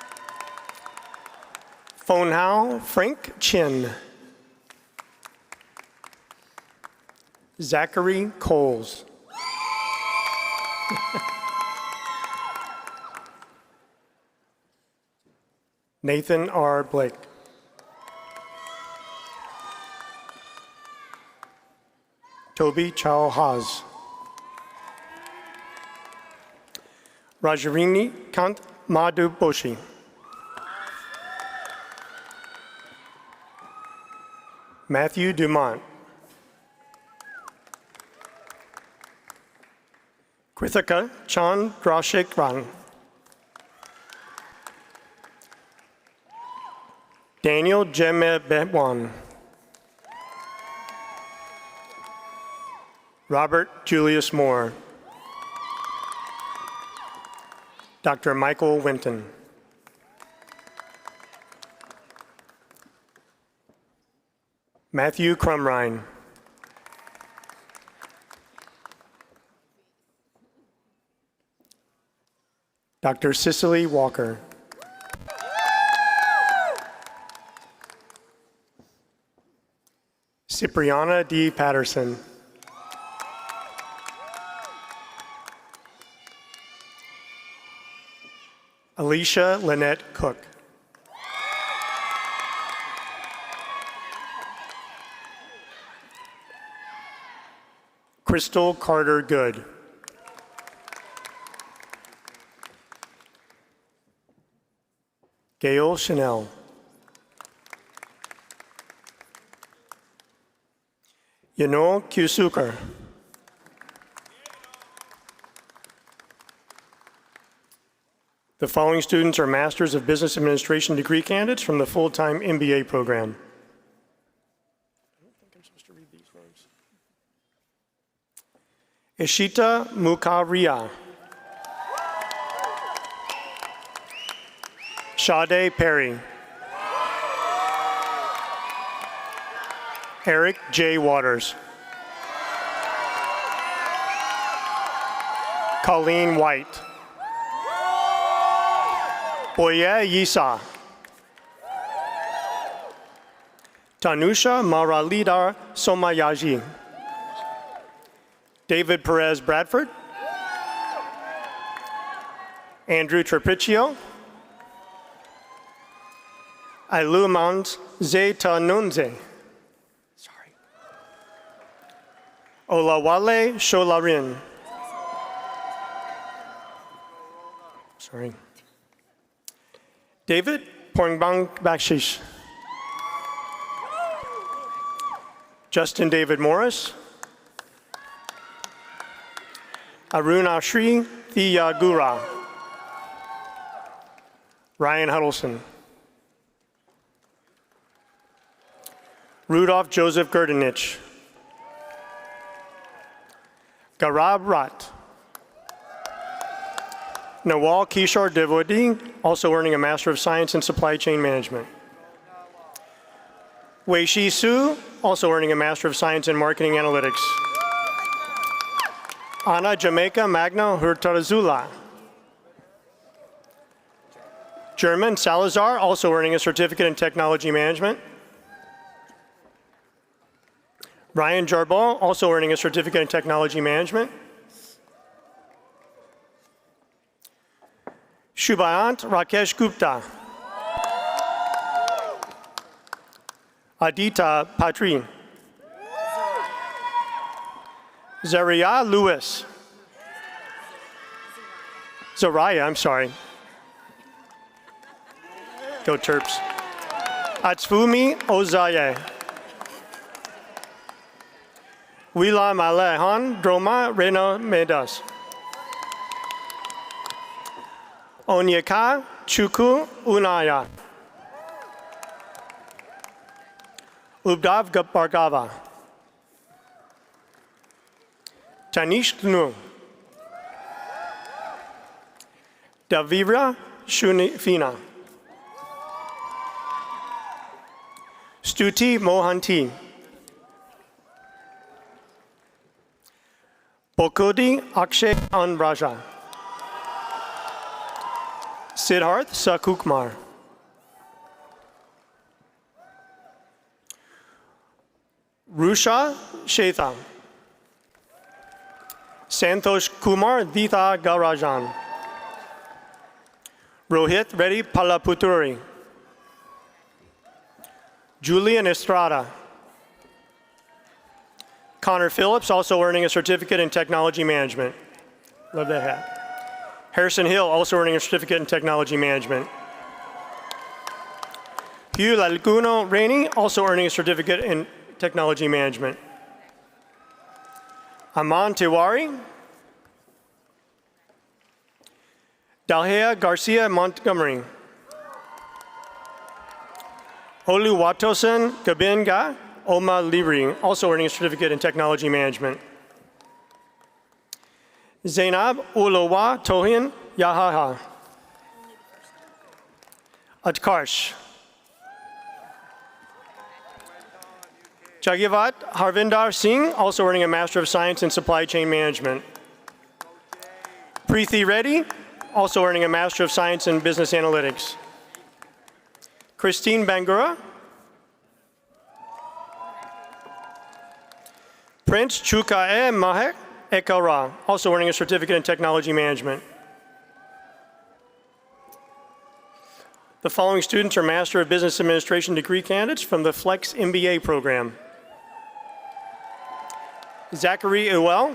Phone Hao Frank Chin. Zachary Coles. Nathan R. Blake. Toby Chow Haas. Rajarini Kant Madhu Boshi. Matthew Dumont. Krithika Chandrasekharan. Daniel Jemebetwan. Robert Julius Moore. Dr. Michael Winton. Matthew Crumrine. Dr. Cicely Walker. Cipriana D. Patterson. Alicia Lynette Cook. Crystal Carter Good. Gail Chanel. Yanol Kusukar. The following students are Masters of Business Administration degree candidates from the full-time MBA program. I don't think I'm supposed to read these names. Ishita Mukharia. Sade Perry. Eric J. Waters. Colleen White. Boye Yisa. Tanusha Maralidar Somayaji. David Perez Bradford. Andrew Trapiccio. Ailumans Zeta Nunze. Sorry. Olawale Sholarin. Sorry. David Porngbang Bakshish. Justin David Morris. Arun Ashri Thiyagura. Ryan Huddleston. Rudolph Joseph Gerdenich. Garab Rat. Nawal Kishore Devodi, also earning a Master of Science in Supply Chain Management. Wei Shi Su, also earning a Master of Science in Marketing Analytics. Ana Jamaica Magna Hurtarazula. German Salazar, also earning a Certificate in Technology Management. Ryan Jarbal, also earning a Certificate in Technology Management. Shubhayant Rakesh Gupta. Adita Patri. Zaria Lewis. Zaraya, I'm sorry. Go Terps. Atsfumi Ozaye. Wila Malehan Droma Rena Medas. Onyeka Chuku Unaya. Ubdav Bargava. Tanish Knu. Davira Shunifina. Stuti Mohanty. Bokodi Akshay Anraja. Siddharth Sakukmar. Rusha Shetha. Santosh Kumar Ditha Garajan. Rohit Reddy Palaputuri. Julian Estrada. Connor Phillips, also earning a Certificate in Technology Management. Love that hat. Harrison Hill, also earning a Certificate in Technology Management. Hugh Lalguno Rainey, also earning a Certificate in Technology Management. Aman Tiwari. Dalhea Garcia Montgomery. Oluwatosin Gabinga Oma Libri, also earning a Certificate in Technology Management. Zainab Ulowa Tohin Yahaha. Utkarsh. Jagivat Harvinder Singh, also earning a Master of Science in Supply Chain Management. Preeti Reddy, also earning a Master of Science in Business Analytics. Christine Bangura. Prince Chukae Mahek Ekara, also earning a Certificate in Technology Management. The following students are Master of Business Administration degree candidates from the Flex MBA program. Zachary Ewell.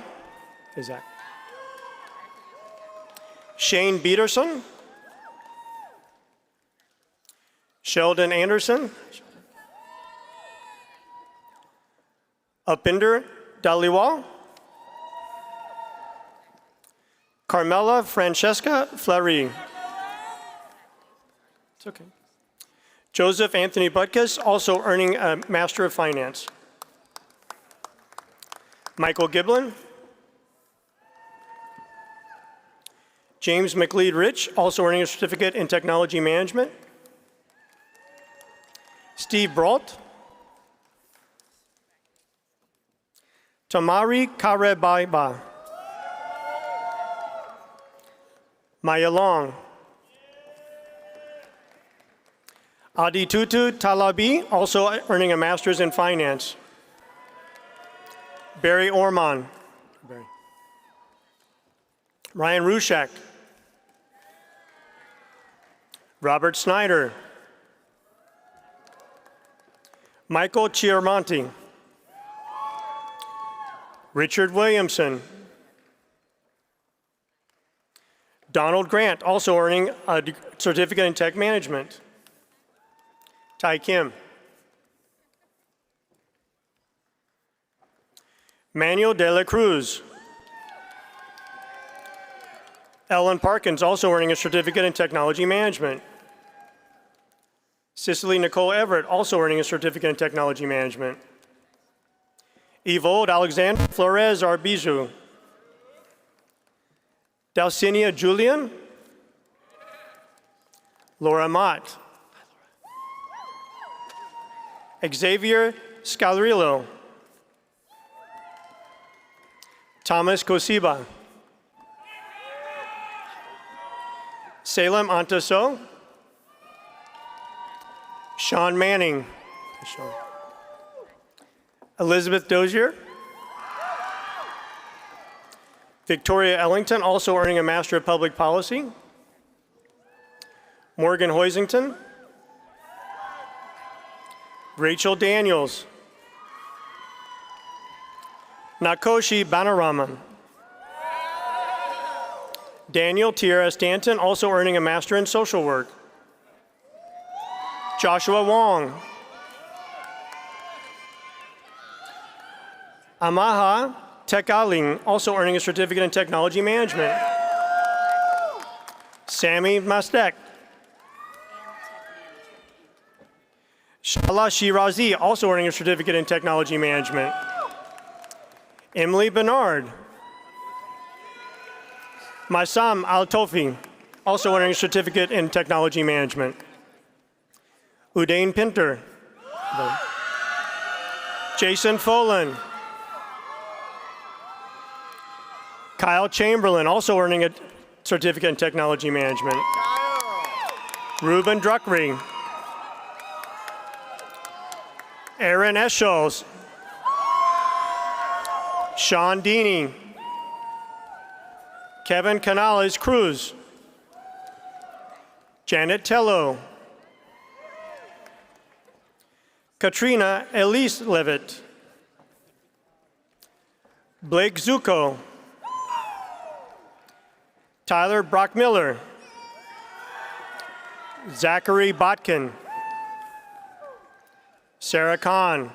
Shane Peterson. Sheldon Anderson. Upinder Dhaliwal. Carmela Francesca Fleury. It's okay. Joseph Anthony Butkus, also earning a Master of Finance. Michael Giblin. James McLeod Rich, also earning a certificate in Technology Management. Steve Brault. Tamari Karebaiba. Maya Long. Adi Tutu Talabi, also earning a Master's in Finance. Barry Orman. Ryan Rushak. Robert Snyder. Michael Chiaramonti. Richard Williamson. Donald Grant, also earning a certificate in Tech Management. Tai Kim. Manuel de la Cruz. Ellen Parkins, also earning a certificate in Technology Management. Cicely Nicole Everett, also earning a certificate in Technology Management. Evold Alexander Flores Arbizu. Dalcinia Julian. Laura Mott. Xavier Scalerillo. Thomas Kosiba. Salem Antaso. Sean Manning. Elizabeth Dozier. Victoria Ellington, also earning a Master of Public Policy. Morgan Hoisington. Rachel Daniels. Nakoshi Banaraman. Daniel Tierra Stanton, also earning a Master in Social Work. Joshua Wong. Amaha Tekaling, also earning a certificate in Technology Management. Sammy Mastek. Shala Shirazi, also earning a certificate in Technology Management. Emily Bernard. Maisam Al-Tofi, also earning a certificate in Technology Management. Udain Pinter. Jason Folan. Kyle Chamberlain, also earning a certificate in Technology Management. Ruben Druckery. Aaron Eschels. Sean Deeney. Kevin Canales Cruz. Janet Tello. Katrina Elise Levitt. Blake Zuko. Tyler Brockmiller. Zachary Botkin. Sarah Kahn.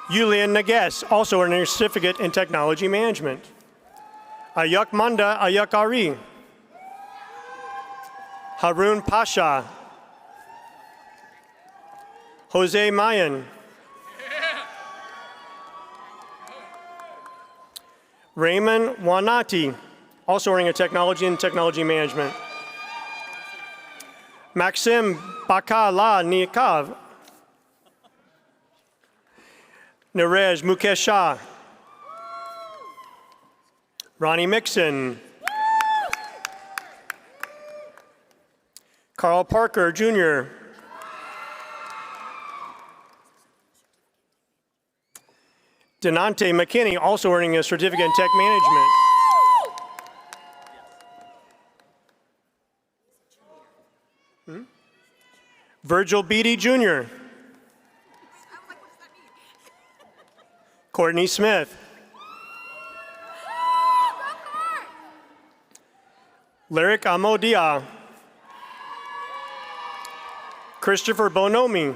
Yulian Nages, also earning a certificate in Technology Management. Ayuk Manda Ayuk Ari. Harun Pasha. Jose Mayan. Raymond Wanati, also earning a Technology in Technology Management. Maxim Bakala Nikav. Narej Mukesh Shah. Ronnie Mixon. Carl Parker, Jr. Denante McKinney, also earning a certificate in Tech Management. Virgil Beatty Jr. Courtney Smith. Lyric Amodia. Christopher Bonomi.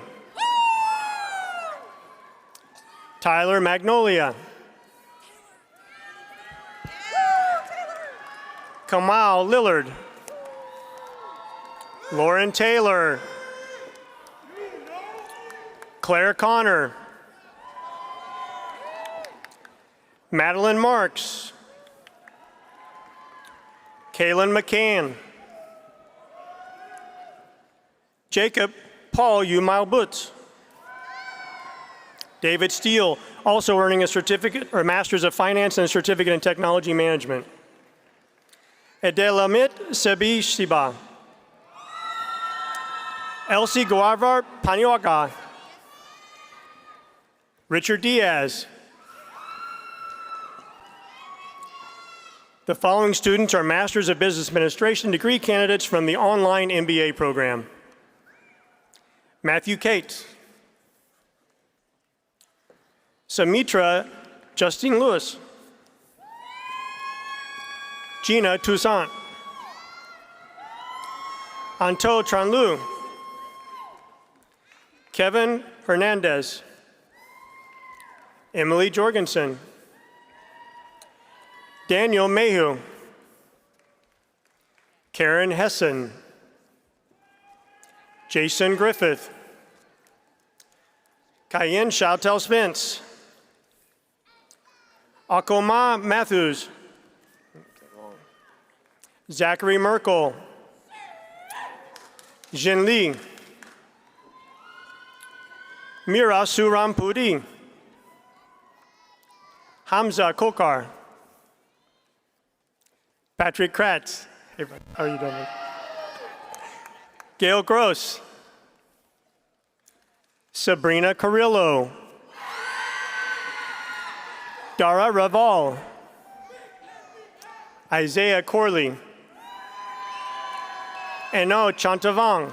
Tyler Magnolia. Kamal Lillard. Lauren Taylor. Claire Connor. Madeline Marks. Kaylin McCann. Jacob Paul Umail-Butz. David Steele, also earning a certificate or Master's of Finance and a Certificate in Technology Management. Edelamit Sebi Shiba. Elsie Guavar Panioga. Richard Diaz. The following students are Masters of Business Administration degree candidates from the online MBA program. Matthew Cates. Samitra Justine Lewis. Gina Toussaint. Anto Tranlu. Kevin Hernandez. Emily Jorgensen. Daniel Mayhew. Karen Hessen. Jason Griffith. Cayenne Chautel Spence. Akoma Matthews. Zachary Merkel. Jin Lee. Mira Surampudi. Hamza Kokar. Patrick Kratz. Hey, how are you doing? Gail Gross. Sabrina Carrillo. Dara Raval. Isaiah Corley. Eno Chantavang.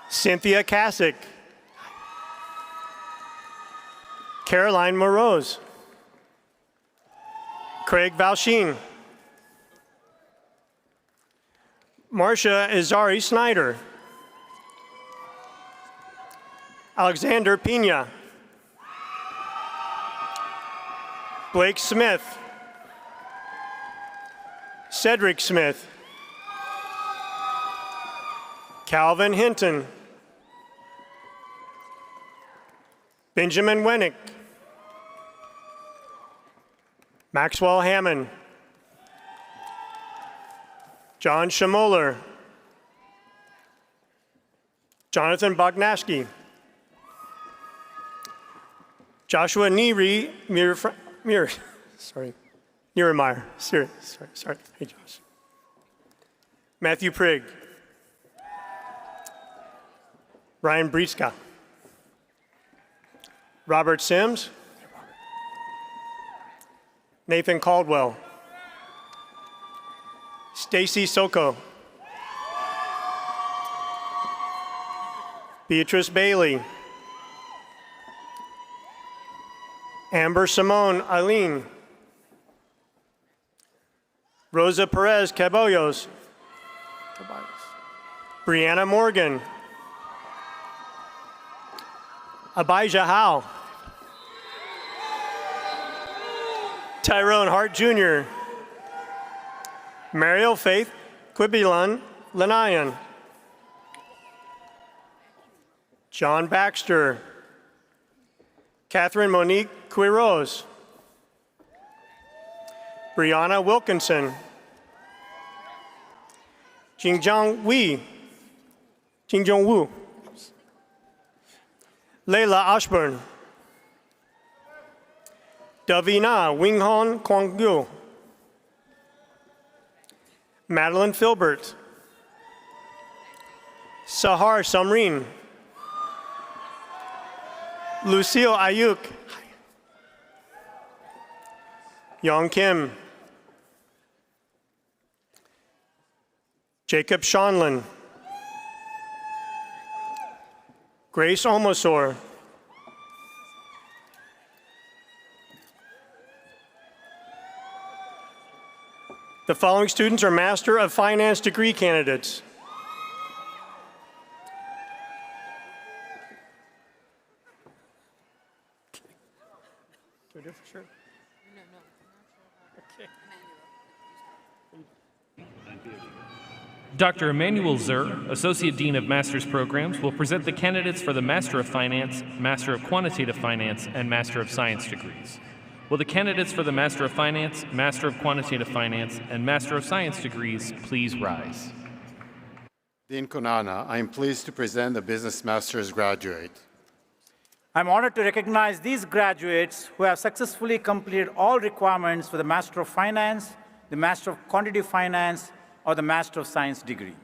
Cynthia Kasich. Caroline Morose. Craig Valsheen. Marcia Izari Snyder. Alexander Pina. Blake Smith. Cedric Smith. Calvin Hinton. Benjamin Wennick. Maxwell Hammond. John Shamoller. Jonathan Bognaski. Joshua Neary Nieremeyer. Sorry. Hey, Josh. Matthew Prigg. Ryan Breetzka. Robert Sims. Nathan Caldwell. Stacy Soko. Beatrice Bailey. Amber Simone Eileen. Rosa Perez Caballos. Brianna Morgan. Abijah Howe. Tyrone Hart Jr. Mariel Faith Quibilan Lanayan. John Baxter. Catherine Monique Quiroz. Brianna Wilkinson. Jingjiang Wu. Layla Ashburn. Davina Winghon Kwangyu. Madeline Filbert. Sahar Samrin. Lucille Ayuk. Yong Kim. Jacob Schonlin. Grace Omosor. The following students are Master of Finance degree candidates. Dr. Emmanuel Zur, Associate Dean of Master's Programs, will present the candidates for the Master of Finance, Master of Quantitative Finance, and Master of Science degrees. Will the candidates for the Master of Finance, Master of Quantitative Finance, and Master of Science degrees please rise? Dean Konana, I am pleased to present the Business Master's graduate. I'm honored to recognize these graduates who have successfully completed all requirements for the Master of Finance, the Master of Quantitative Finance, or the Master of Science degree.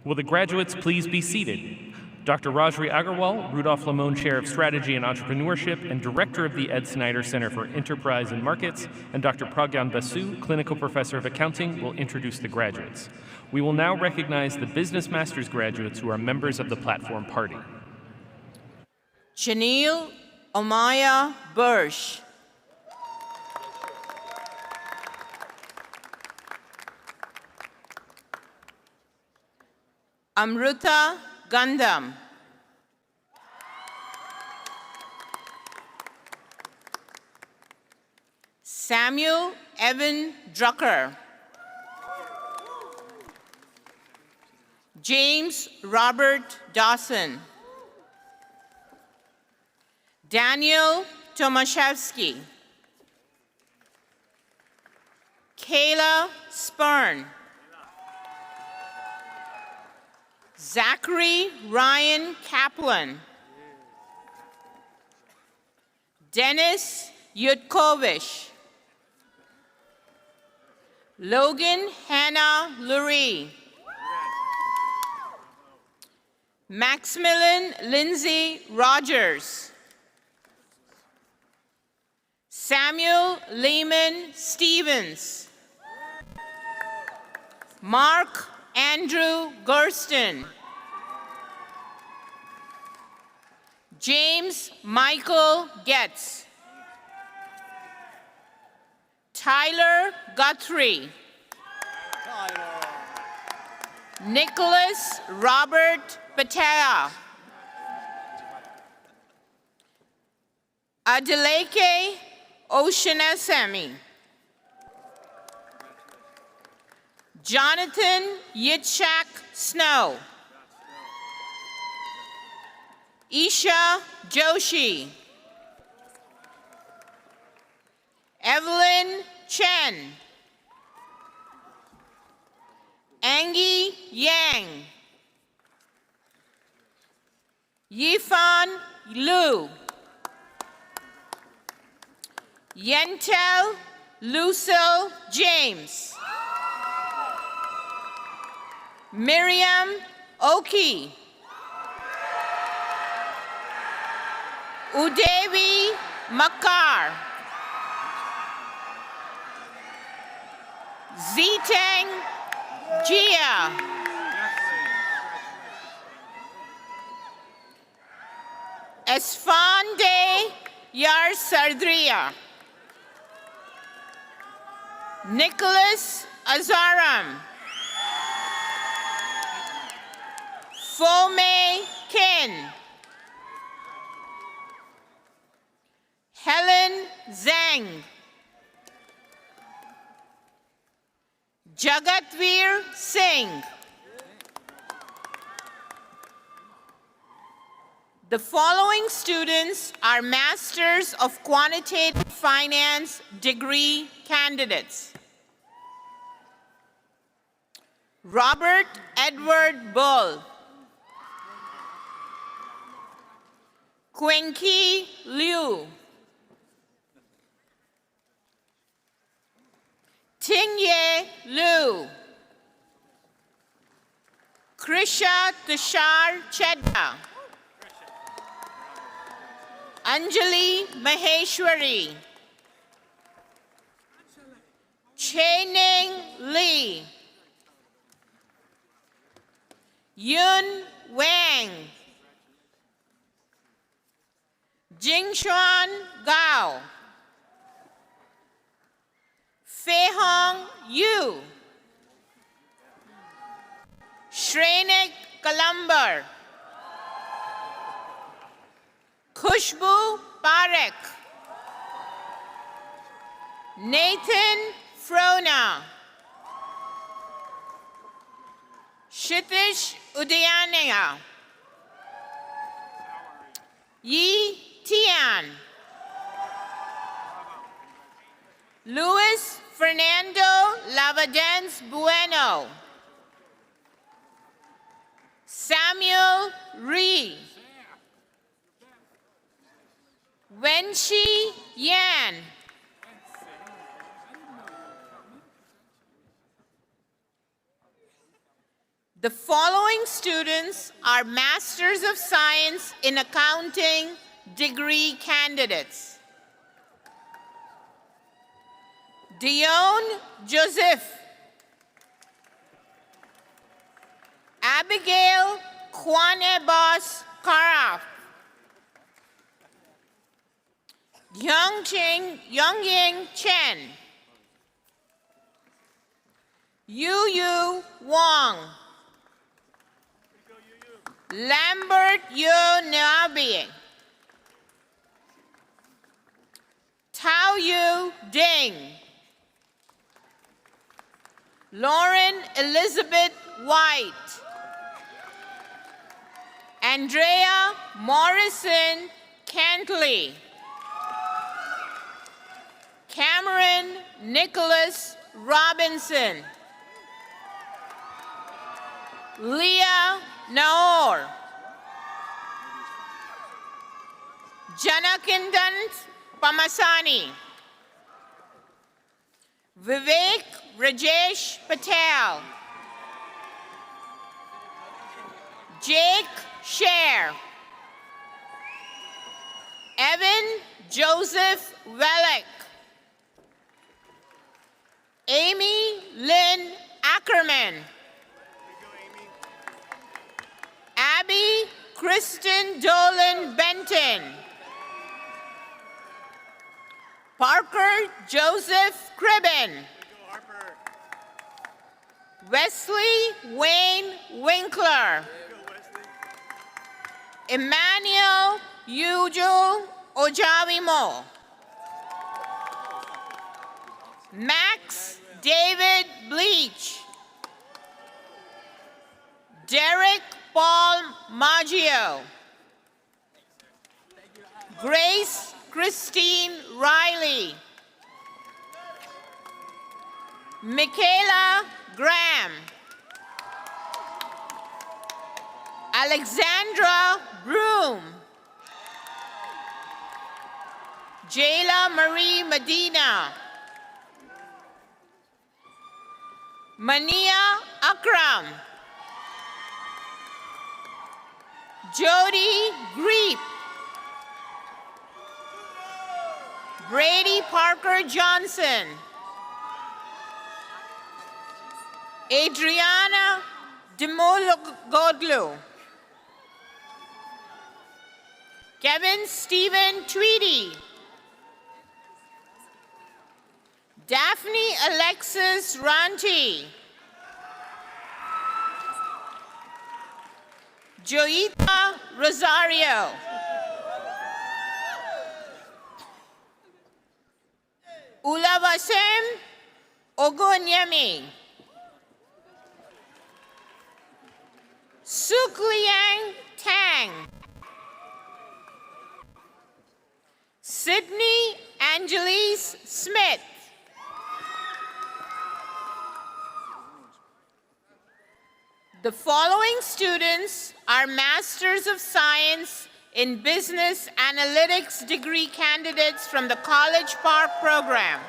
Will the graduates please be seated? Dr. Rajri Agarwal, Rudolph Lamone Chair of Strategy and Entrepreneurship and Director of the Ed Snyder Center for Enterprise and Markets, and Dr. Pragyan Basu, Clinical Professor of Accounting, will introduce the graduates. We will now recognize the Business Masters graduates who are members of the Platform Party. Janil Omaya Bursch. Amruta Gandham. Samuel Evan Drucker. James Robert Dawson. Daniel Tomaszewski. Kayla Spurn. Zachary Ryan Kaplan. Dennis Yudkovich. Logan Hannah Lurie. Maximilian Lindsay Rogers. Samuel Lehman Stevens. Mark Andrew Gersten. James Michael Getz. Tyler Guthrie. Nicholas Robert Patel. Adeleke Oceanesemi. Jonathan Yitzhak Snow. Isha Joshi. Evelyn Chen. Angie Yang. Yifan Liu. Yentel Lucille James. Miriam Oki. Udevi Makar. Ziteng Jia. Esfande Yar Sardria. Nicholas Azaram. Fome Kin. Helen Zhang. Jagatvir Singh. The following students are Masters of Quantitative Finance degree candidates. Robert Edward Bull. Quinky Liu. Tingye Liu. Krisha Tushar Chedda. Anjali Maheshwari. Chening Lee, Yun Wang, Jingxuan Gao, Feihong Yu, Shrenik Kalambar, Khushbu Parekh, Nathan Frona, Shitish Udayaniya, Yi Tian, Luis Fernando Lavadens Bueno, Samuel Ree, Wenxi Yan, the following students are Masters of Science in Accounting degree candidates. Dion Joseph, Abigail Kwanebos Karaf, Yongying Chen, Yu Wong, Lambert Yu Nabi, Tao Yu Ding, Lauren Elizabeth White, Andrea Morrison Cantley, Cameron Nicholas Robinson, Leah Naor, Janakindant Pamasani, Vivek Rajesh Patel, Jake Sher, Evan Joseph Wellick, Amy Lynn Ackerman, Abby Kristen Dolan Benton, Parker Joseph Cribben, Wesley Wayne Winkler, Emmanuel Yujo Ojawimo, Max David Bleach, Derek Paul Maggio, Grace Christine Riley, Michaela Graham, Alexandra Broom, Jayla Marie Medina, Mania Akram, Jody Greep, Brady Parker Johnson, Adriana Demologodlu, Kevin Stephen Tweedy, Daphne Alexis Ranti, Joita Rosario, Ulawasem Ogonyemi, Sukliang Tang, Sydney Angelise Smith, the following students are Masters of Science in Business Analytics degree candidates from the College Park program.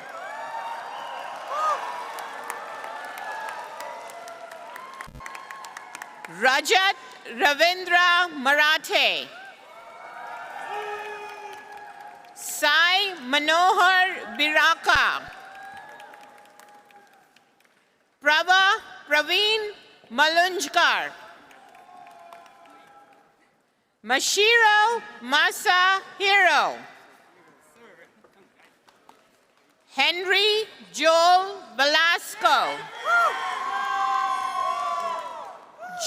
Rajat Ravindra Marathe, Sai Manohar Biraka, Praveen Malunjkar. Mashiro Masahiro. Henry Joel Velasco.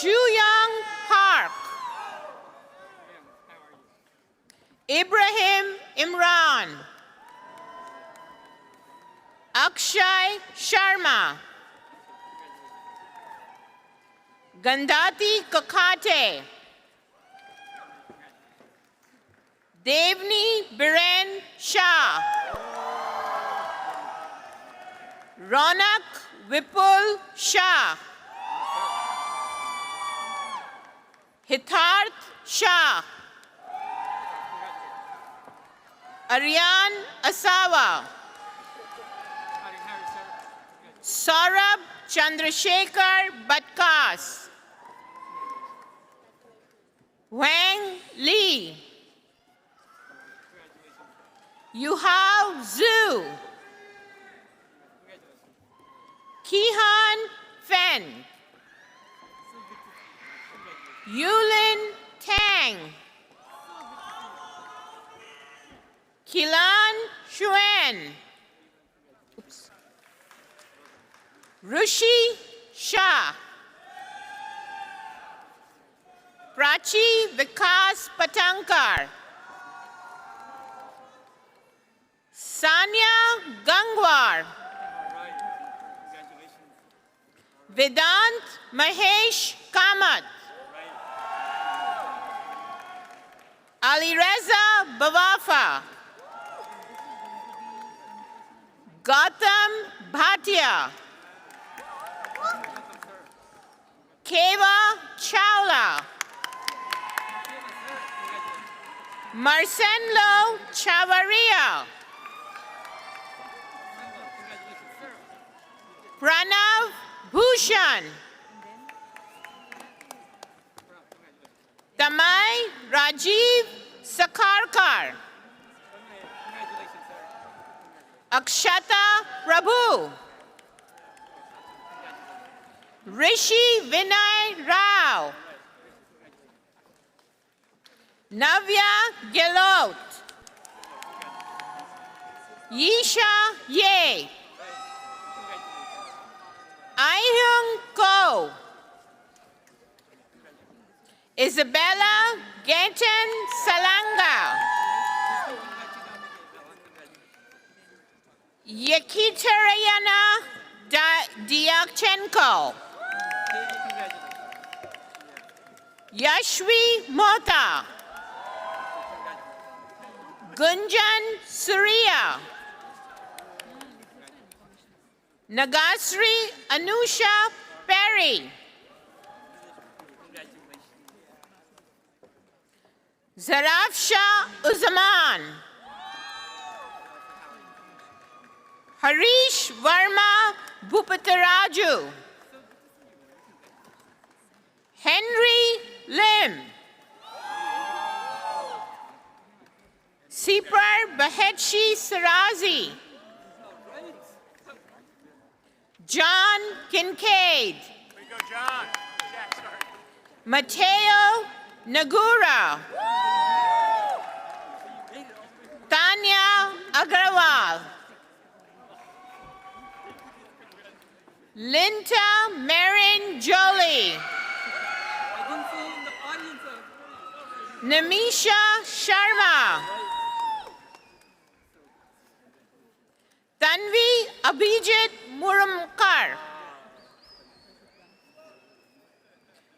Juyang Park. Ibrahim Imran. Akshay Sharma. Gandhati Kakate. Devni Biren Shah. Ronak Vipul Shah. Hitarth Shah. Aryan Asawa. Saurabh Chandrasekhar Batkas. Wang Li. Yuhao Zhu. Kihan Fen. Yulin Tang. Kilan Xuan. Rushi Shah. Prachi Vikas Patankar. Sanya Gangwar. Vedant Mahesh Kamath. Alireza Bawafa. Gautam Bhatia. Keva Chawla. Marcenlo Chavaria. Pranav Bhushan. Tamai Rajiv Sakarkar. Akshata Prabhu. Rishi Vinay Rao. Navya Gelot. Yisha Ye. Aihung Ko. Isabella Gaten Salanga. Yekiterayana Diakchenko. Yashvi Mota. Gunjan Surya. Nagasri Anusha Perry. Zarafsha Uzzaman. Harish Varma Bhupataraju. Henry Lim. Sipar Bahetshi Sarazi. John Kincaid. Mateo Nagura. Tanya Agrawal. Linta Marin Jolie. Namisha Sharma. Tanvi Abhijit Murumkar.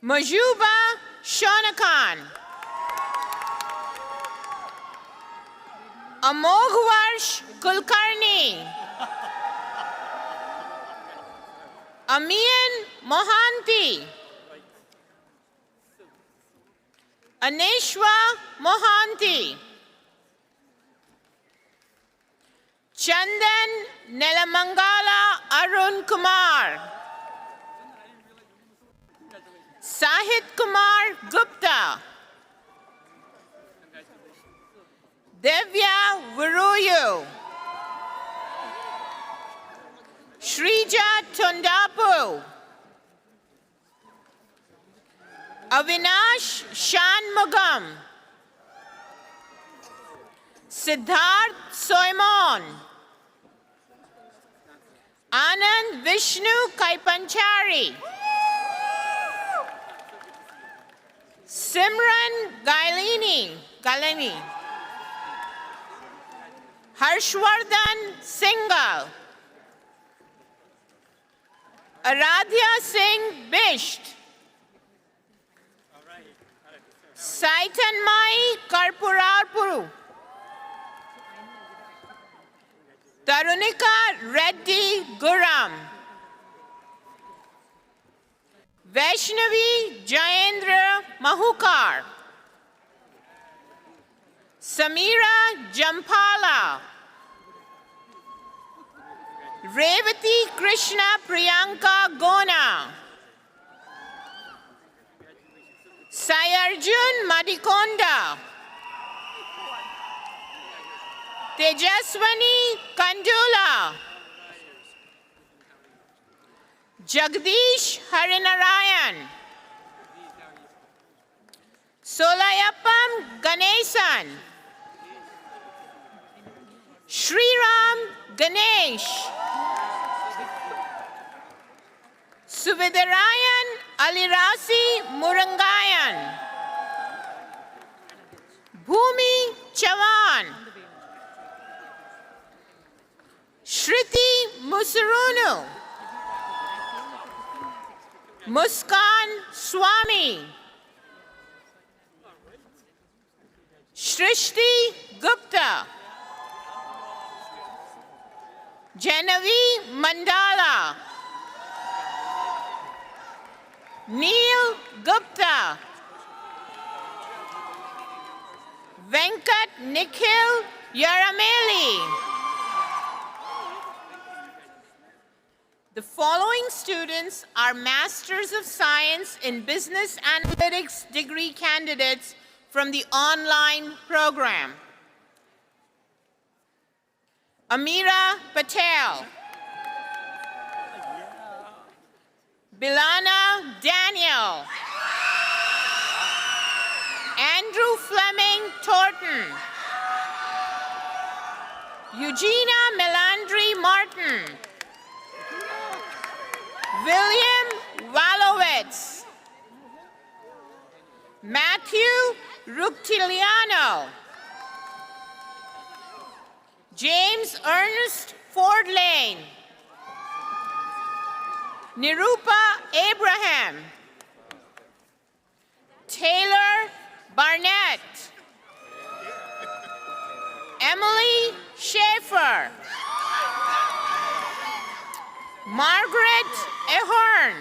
Majuba Shonakan. Amogvarsh Kulkarni. Amian Mohanty. Aneshwa Mohanty. Chandan Nelamangala Arun Kumar. Sahit Kumar Gupta. Devya Viruyu. Shrija Tundapu, Avinash Shanmugam, Siddharth Soimon, Anand Vishnu Kaipanchari, Simran Galani, Harshvardhan Singhal, Aradhya Singh Bisht, Saitanmai Karpurarpuru, Tarunika Reddy Guram, Vaishnavi Jayendra Mahukar, Samira Jampala, Revati Krishna Priyanka Gona, Sayarjun Madikonda, Tejaswani Kandula, Jagdish Harinarayan, Solayapam Ganesan, Sriram Ganesh, Suvidarayan Alirasi Murangayan, Bhumi Chavan, Shriti Musurunu, Muskan Swami, Shrishti Gupta, Janavi Mandala, Neil Gupta, Venkat Nikhil Yarameli. The following students are Masters of Science in Business Analytics degree candidates from the online program. Amira Patel, Bilana Daniel, Andrew Fleming Torton, Eugenia Melandri Martin, William Walowitz, Matthew Ructiliano, James Ernest Ford Lane, Nirupa Abraham, Taylor Barnett, Emily Schaefer, Margaret Ahern,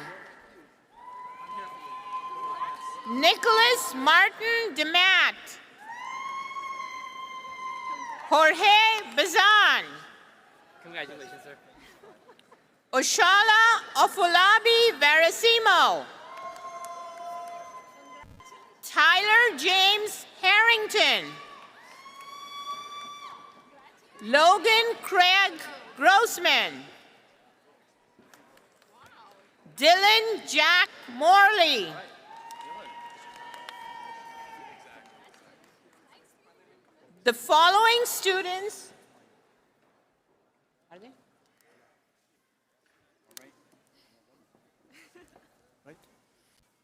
Nicholas Martin DeMatt, Jorge Bazan, Congratulations, sir. Oshala Ofulabi Verasimo, Tyler James Harrington, Logan Craig Grossman, Dylan Jack Morley, the following students are they?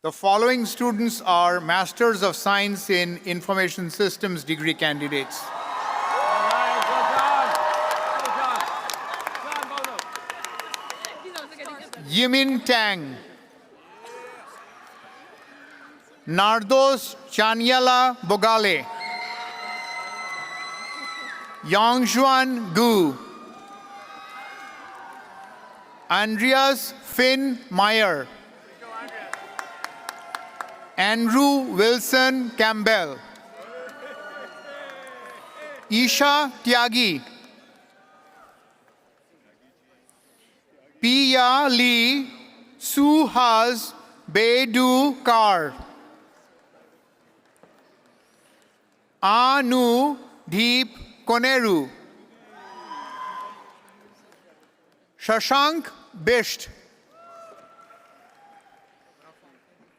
The following students are Masters of Science in Information Systems degree candidates. Yimin Tang, Nardos Chanyala Bogale, Yongxuan Gu, Andreas Finn Meyer, Andrew Wilson Campbell, Isha Tyagi, Pia Lee Suhas Bedu Kar, Anu Deep Koneru, Shashank Bisht.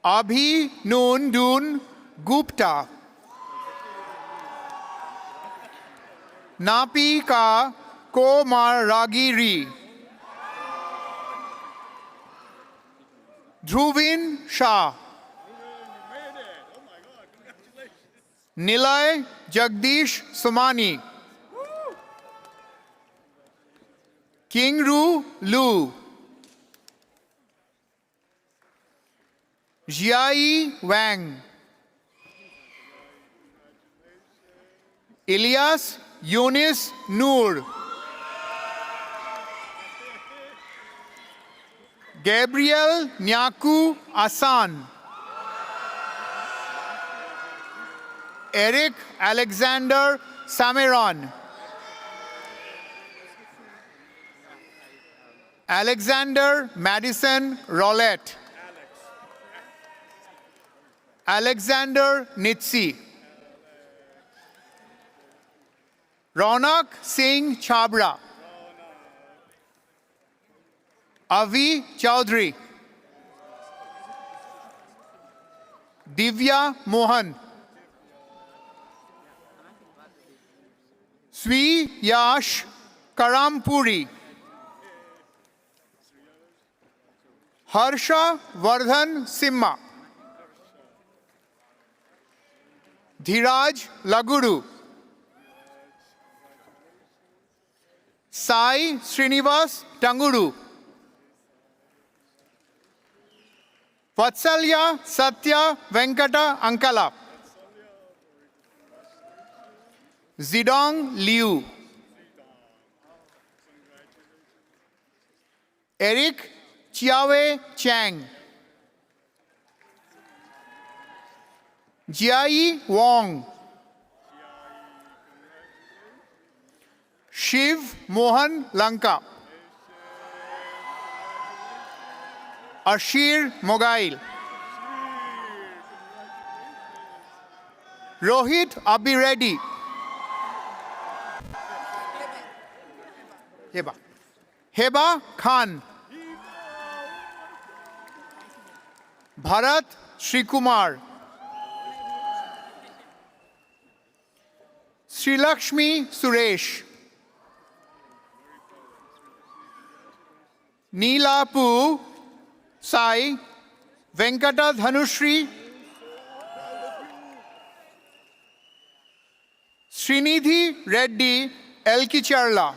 Abhi Noon Dun Gupta. Napi Ka Komar Ragiri. Dhruvin Shah. Nilay Jagdish Somani. Kingru Lu. Jiai Wang. Ilyas Yunis Noor. Gabriel Nyaku Asan. Eric Alexander Sameron. Alexander Madison Rollett. Alexander Nitsi. Ronak Singh Chabra. Avi Chaudhary. Divya Mohan. Swi Yash Karampuri. Harsha Vardhan Simha. Dhiraj Laguru. Sai Srinivas Tanguru. Vatsalya Satya Venkata Ankala. Zidong Liu. Eric Chiawe Chang. Jiai Wong. Shiv Mohan Lanka. Ashir Mogail. Rohit Abhireddy. Heba Khan. Bharat Srikumar. Srilakshmi Suresh. Neelapu Sai Venkata Dhanushri. Srinidhi Reddy Elkicharla.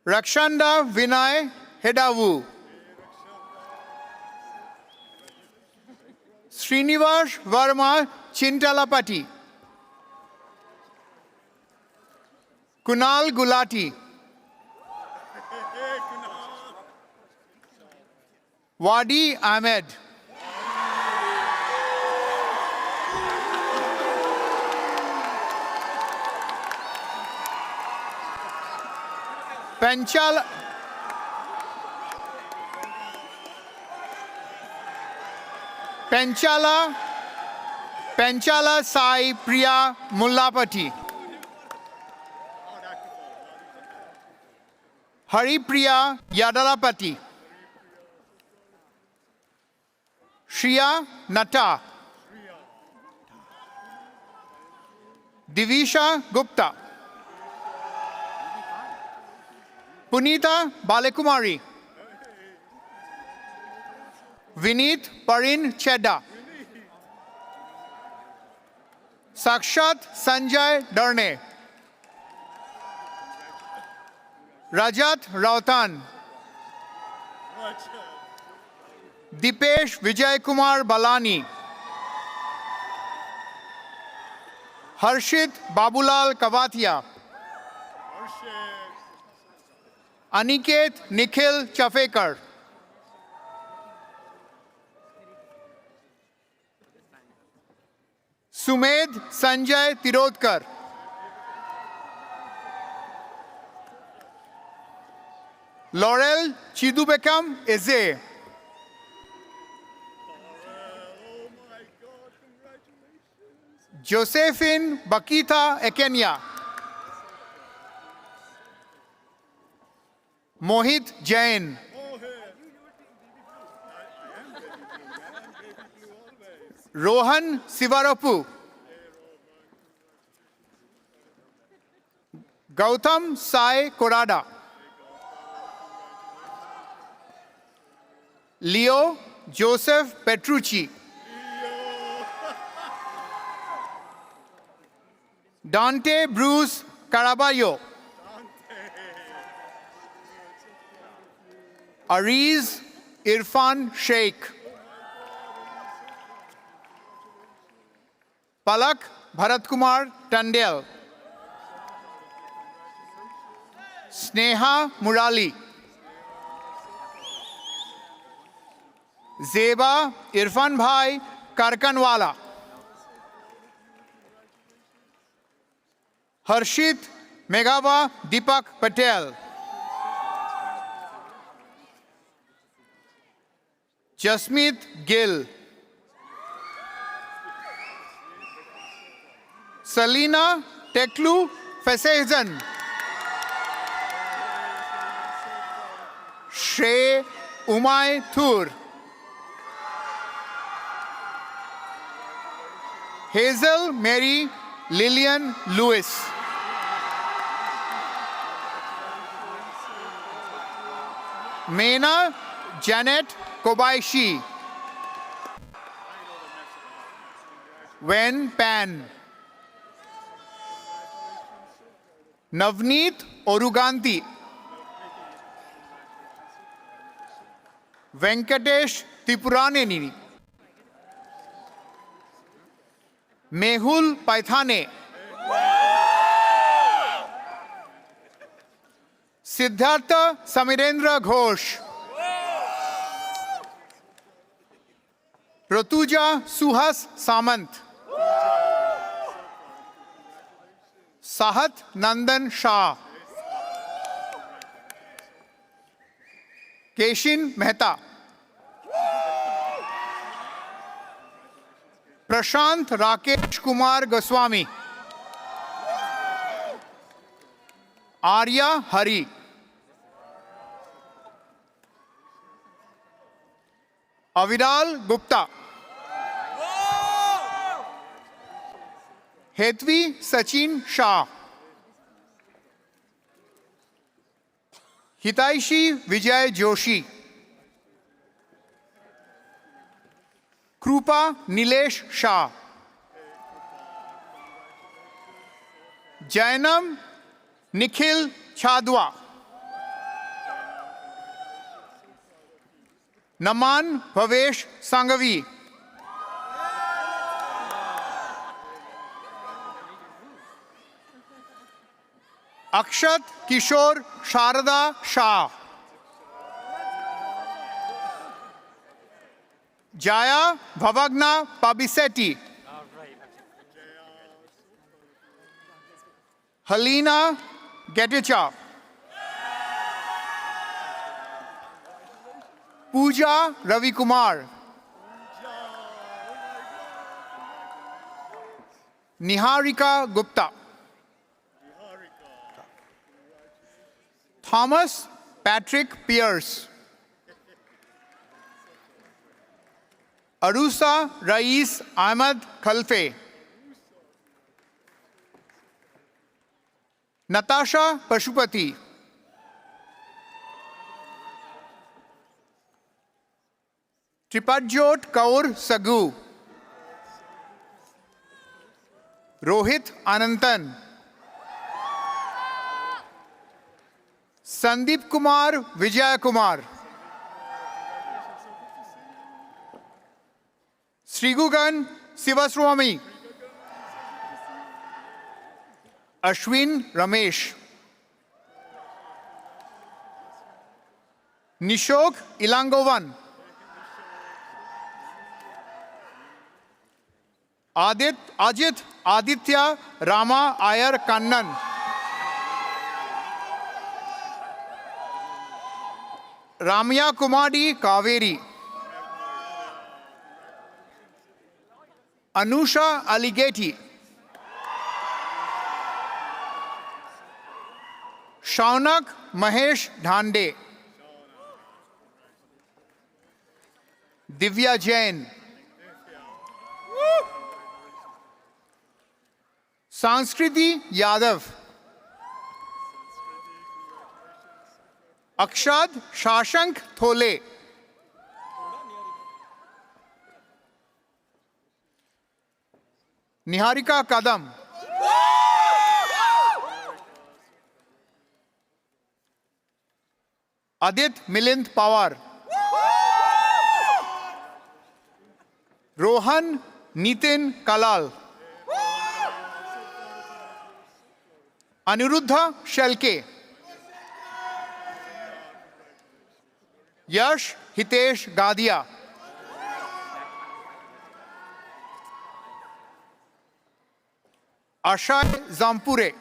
Rakshanda Vinay Hedavu. Srinivas Verma Chintalapati. Kunal Gulati. Wadi Ahmed. Penchala Sai Priya Mullapati. Haripriya Yadalapati. Shriya Nata. Divisha Gupta. Punita Balakumari. Vineet Parin Chedda. Sakshat Sanjay Darne. Rajat Rautan. Dipesh Vijay Kumar Balani. Harshit Babulal Kavatia. Aniket Nikhil Chafekar. Sumed Sanjay Tirodkar. Laurel Chidubekam Eze. Josephine Bakita Ekenya. Mohit Jain. Rohan Sivarapu. Gautam Sai Korada. Leo Joseph Petrucci. Dante Bruce Caraballo. Ariz Irfan Sheikh. Palak Bharatkumar Tandel. Sneha Murali. Zeba Irfan Bhai Karkanwala. Harshit Megava Deepak Patel. Jasmeet Gill. Salina Teklu Fesehzan. Shrey Umay Thur. Hazel Mary Lillian Lewis. Meena Janet Kobayashi. Wen Pan. Navneet Oruganti. Venkatesh Tipuraneni. Mehul Paithane. Siddhartha Samirendra Ghosh. Ratuja Suhas Samant. Sahat Nandan Shah. Keshin Mehta. Prashant Rakesh Kumar Goswami. Arya Hari. Aviral Gupta. Hetvi Sachin Shah. Hitaishi Vijay Joshi. Krupa Nilesh Shah. Jainam Nikhil Chadwa. Naman Bhavesh Sangavi. Akshat Kishore Sharada Shah. Jaya Bhavagna Pabisetti. Halina Geticha. Pooja Ravi Kumar. Niharika Gupta. Thomas Patrick Pierce. Arusa Rais Ahmad Khalfe. Natasha Pashupati. Tripadjot Kaur Sagu. Rohit Anantan. Sandeep Kumar Vijay Kumar. Srigugan Sivaswamy. Ashwin Ramesh. Nishok Ilangovan. Ajit Aditya Rama Iyer Kannan. Ramya Kumadi Kaveri. Anusha Aligeti. Shaunak Mahesh Dhande. Divya Jain. Sanskriti Yadav. Akshad Shashank Thole. Niharika Kadam. Adit Milind Pawar. Rohan Nitin Kalal. Aniruddha Shelke. Yash Hitesh Gadia. Ashay Zampure.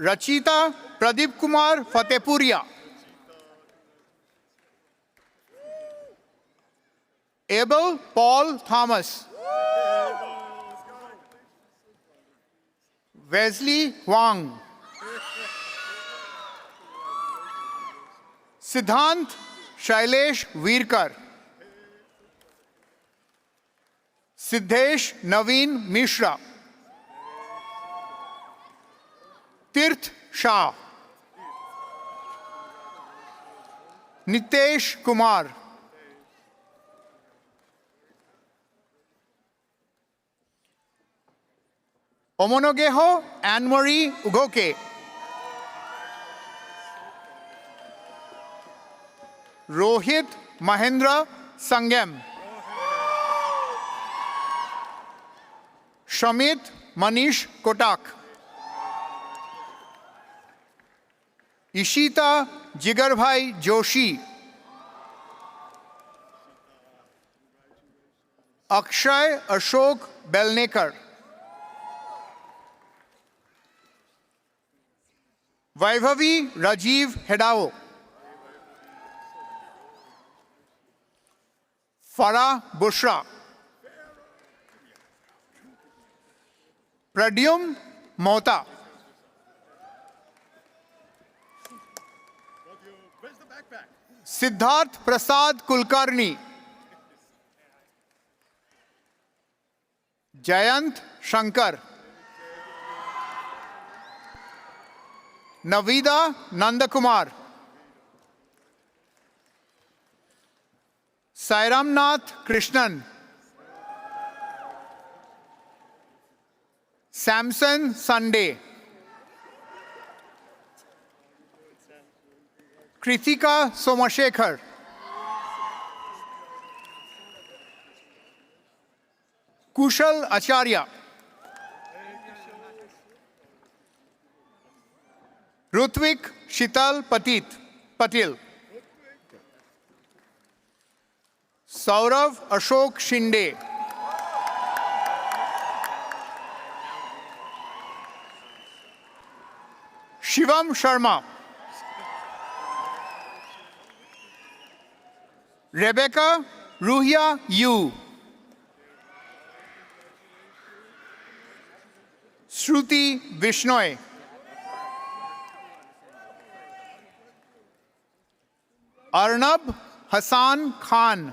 Rachita Pradeep Kumar Fatehpuria. Abel Paul Thomas. Wesley Huang. Siddhant Shailesh Virkar. Siddhesh Naveen Mishra. Tirth Shah. Nitesh Kumar. Omonogeho Anne-Marie Ugoke. Rohit Mahendra Sangam. Shamit Manish Kotak. Ishita Jigarbhai Joshi. Akshay Ashok Belnekar. Vaibhavi Rajiv Hedao. Farah Bushra. Pradyum Mota. Siddharth Prasad Kulkarni. Jayant Shankar. Navida Nandakumar. Sairamnath Krishnan. Samson Sunday. Kritika Somashekar. Kushal Acharya. Rutvik Shital Patil. Saurav Ashok Shinde. Shivam Sharma. Rebecca Ruhia Yu. Shruti Vishnoy. Arnab Hassan Khan.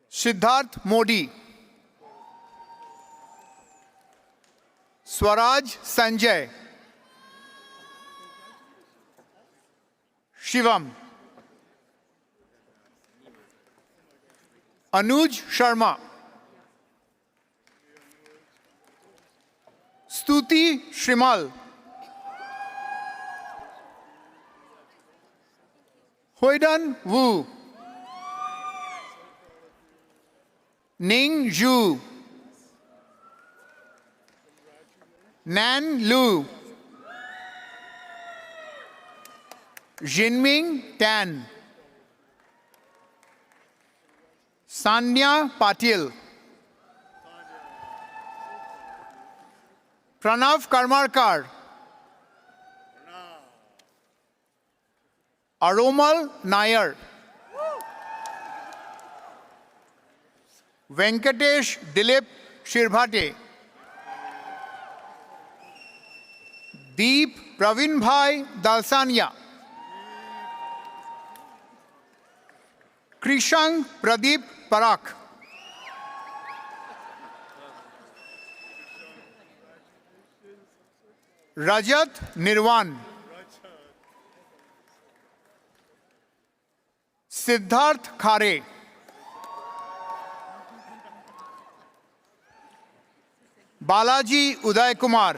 Siddharth Modi. Swaraj Sanjay. Shivam. Anuj Sharma. Stuti Shrimal. Hoidan Wu. Ning Zhu. Nan Lu. Jinming Tan. Sanya Patil. Pranav Karmarkar. Aromal Nair. Venkatesh Dilip Shirbhate. Deep Pravinbhai Dalsania. Krishang Pradeep Parak. Rajat Nirwan. Siddharth Khare. Balaji Uday Kumar.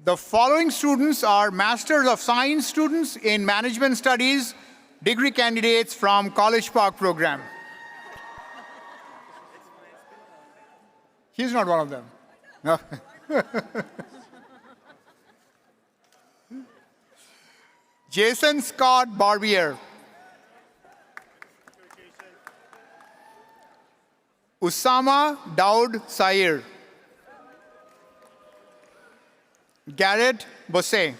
The following students are Masters of Science students in Management Studies, degree candidates from College Park program. He's not one of them. No. Jason Scott Barbier. Usama Daud Sair. Garrett Bosse.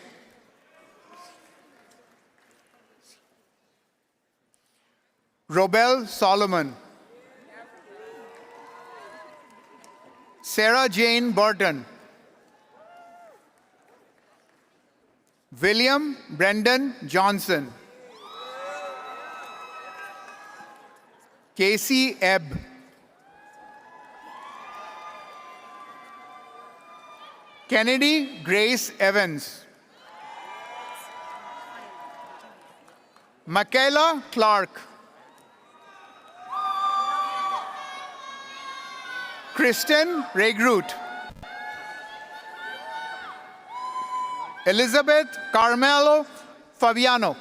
Robel Solomon. Sarah Jane Burton. William Brendan Johnson. Casey Ebb. Kennedy Grace Evans. Michaela Clark. Kristen Regroot. Elizabeth Carmelo Fabiano.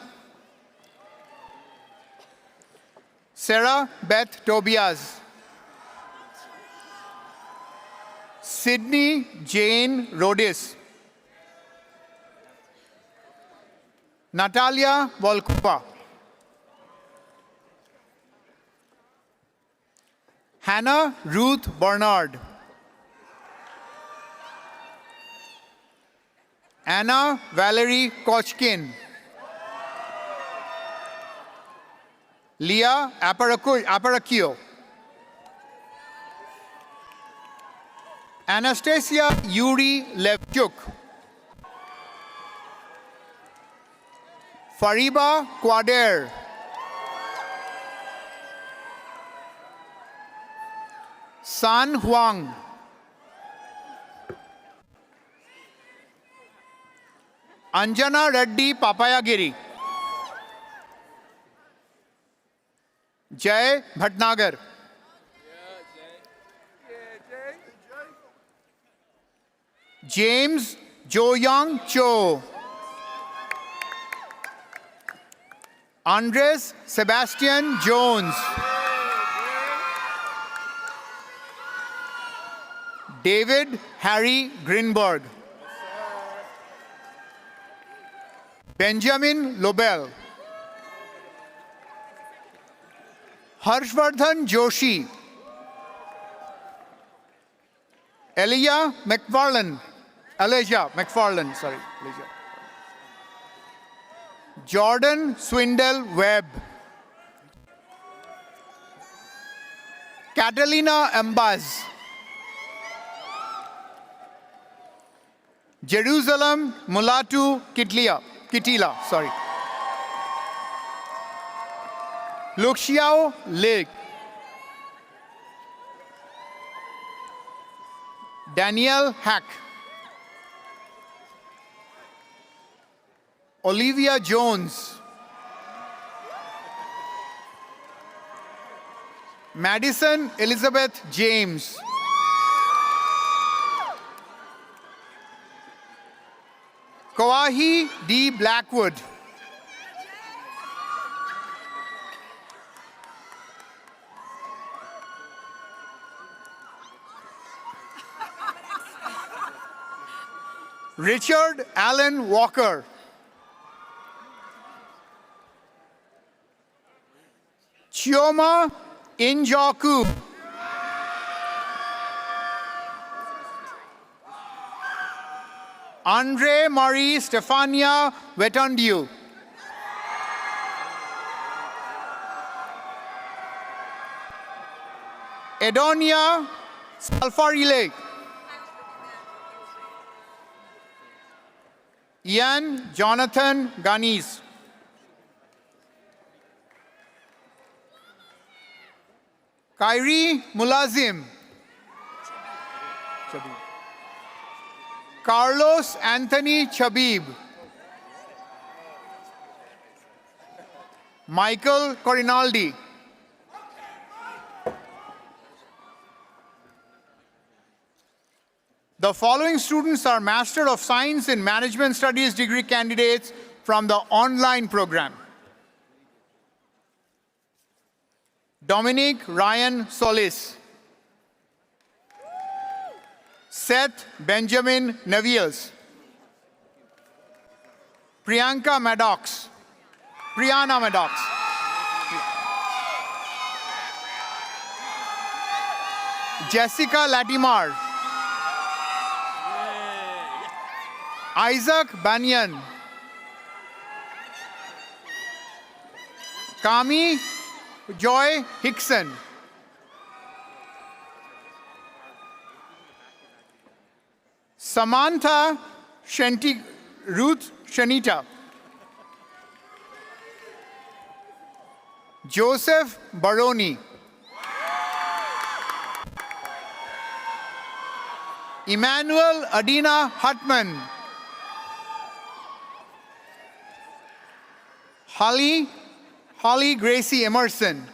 Sarah Beth Tobias. Sydney Jane Rodis. Natalia Volkupa. Hannah Ruth Bernard. Anna Valerie Kochkin. Leah Aparacchio. Anastasia Yuri Levchuk. Fariba Quader. San Huang. Anjana Reddy Papayagiri. Jay Bhatnagar. James Jo-Young Cho. Andres Sebastian Jones. David Harry Grinberg. Benjamin Lobel. Harshvardhan Joshi. Elijah McFarlane. Jordan Swindle Webb. Catalina Ambaz. Jerusalem Mulatu Kitila. Luxiao Lake. Daniel Hack. Olivia Jones. Madison Elizabeth James. Kawahi D. Blackwood. Richard Allen Walker. Chioma Injoku. Andre Marie Stefania Vetondiu. Edonia Salfarile. Ian Jonathan Ganis. Kyrie Mulazim. Carlos Anthony Chabib. Michael Corinaldi. The following students are Master of Science in Management Studies degree candidates from the online program. Dominic Ryan Solis. Seth Benjamin Naviels. Priyanka Maddox. Priyana Maddox. Jessica Latimar. Isaac Banyan. Kami Joy Hickson. Samantha Ruth Shanita. Joseph Baroni. Emmanuel Adina Hutman. Holly Gracie Emerson.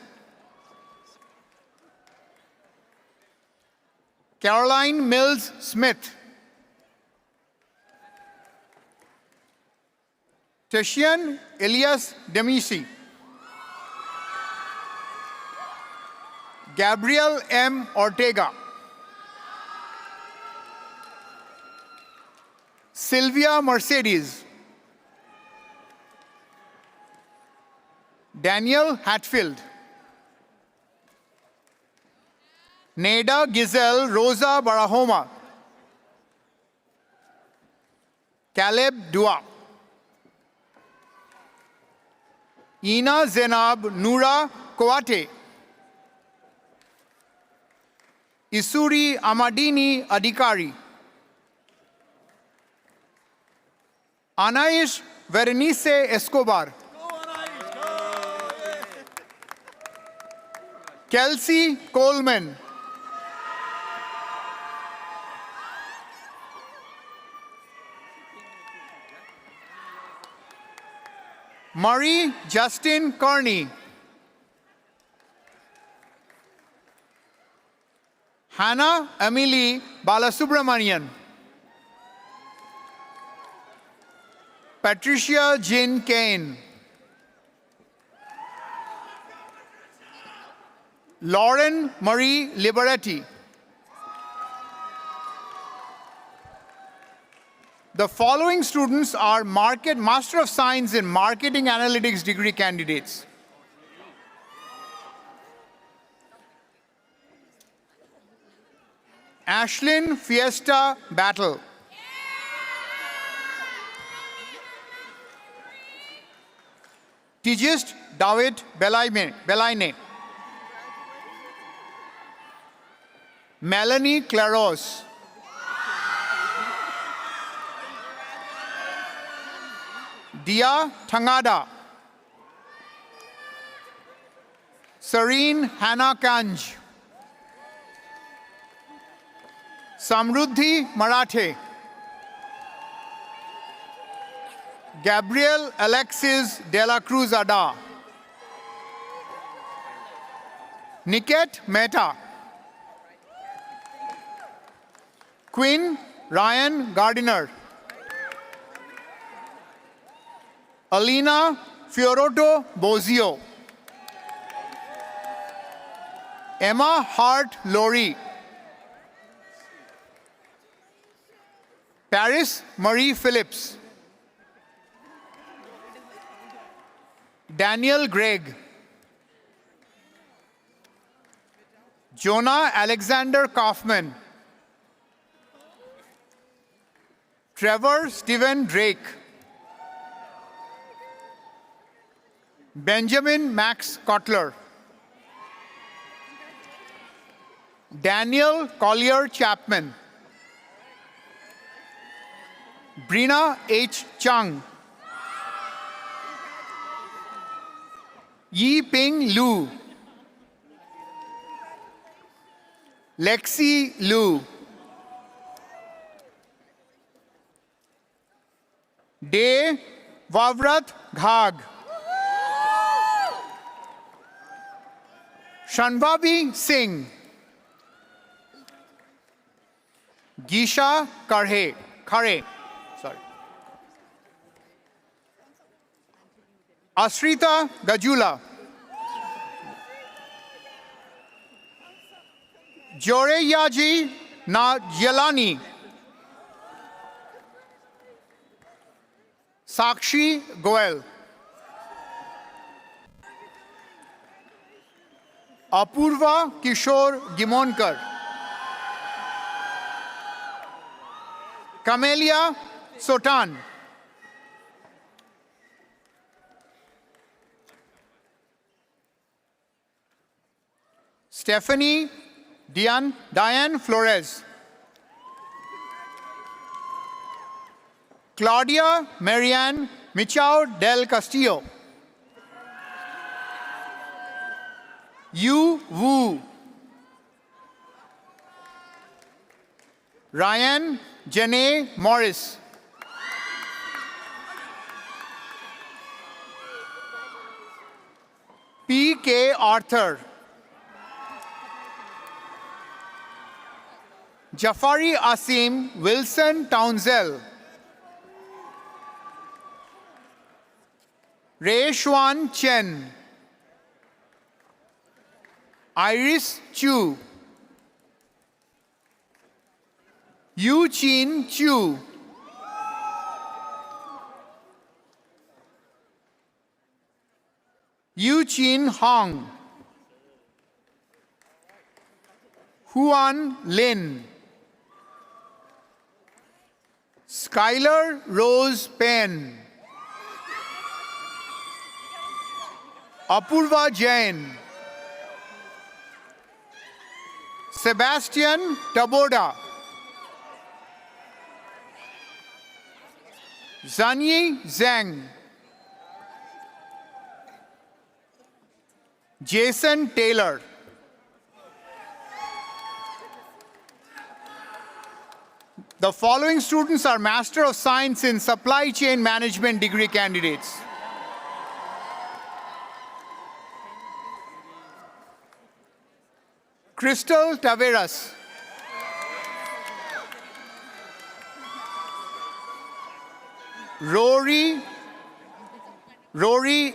Caroline Mills Smith. Teshian Elias Demisi. Gabriel M. Ortega. Sylvia Mercedes. Daniel Hatfield. Neda Giselle Rosa Barahoma. Caleb Dua. Ina Zenab Noura Kowate. Isuri Amadini Adhikari. Anais Verenice Escobar. Kelsey Coleman. Murray Justin Kearney. Hannah Emily Balasubramanian. Patricia Jean Kane. Lauren Marie Liberati. The following students are Master of Science in Marketing Analytics degree candidates. Ashlyn Fiesta Battle. Tigist David Belaine. Melanie Claros. Dia Tangada. Serene Hannah Kanj. Samruddhi Marathe. Gabriel Alexis De La Cruz Ada. Niket Mehta. Quinn Ryan Gardiner. Alina Fioroto Bozio. Emma Hart Laurie. Paris Marie Phillips. Daniel Gregg. Jonah Alexander Kaufman. Trevor Stephen Drake. Benjamin Max Kotler. Daniel Collier Chapman. Brina H. Chung. Yi Ping Lu. Lexi Lu. De Vavrat Ghag. Shanvabi Singh. Gisha Khare. Sorry. Asrita Gajula. Joreyaji Najelani. Sakshi Goel. Apurva Kishore Gimonkar. Camelia Sotan. Stephanie Diane Flores. Claudia Marianne Michao del Castillo. Yu Wu. Ryan Janae Morris. P.K. Arthur. Jafari Asim Wilson Townsell. Reishwan Chen. Iris Chu. Yu Chin Chu. Yu Chin Hong. Huan Lin. Skylar Rose Penn. Apurva Jain. Sebastian Taboda. Zanyi Zhang. Jason Taylor. The following students are Master of Science in Supply Chain Management degree candidates. Crystal Taveras. Rory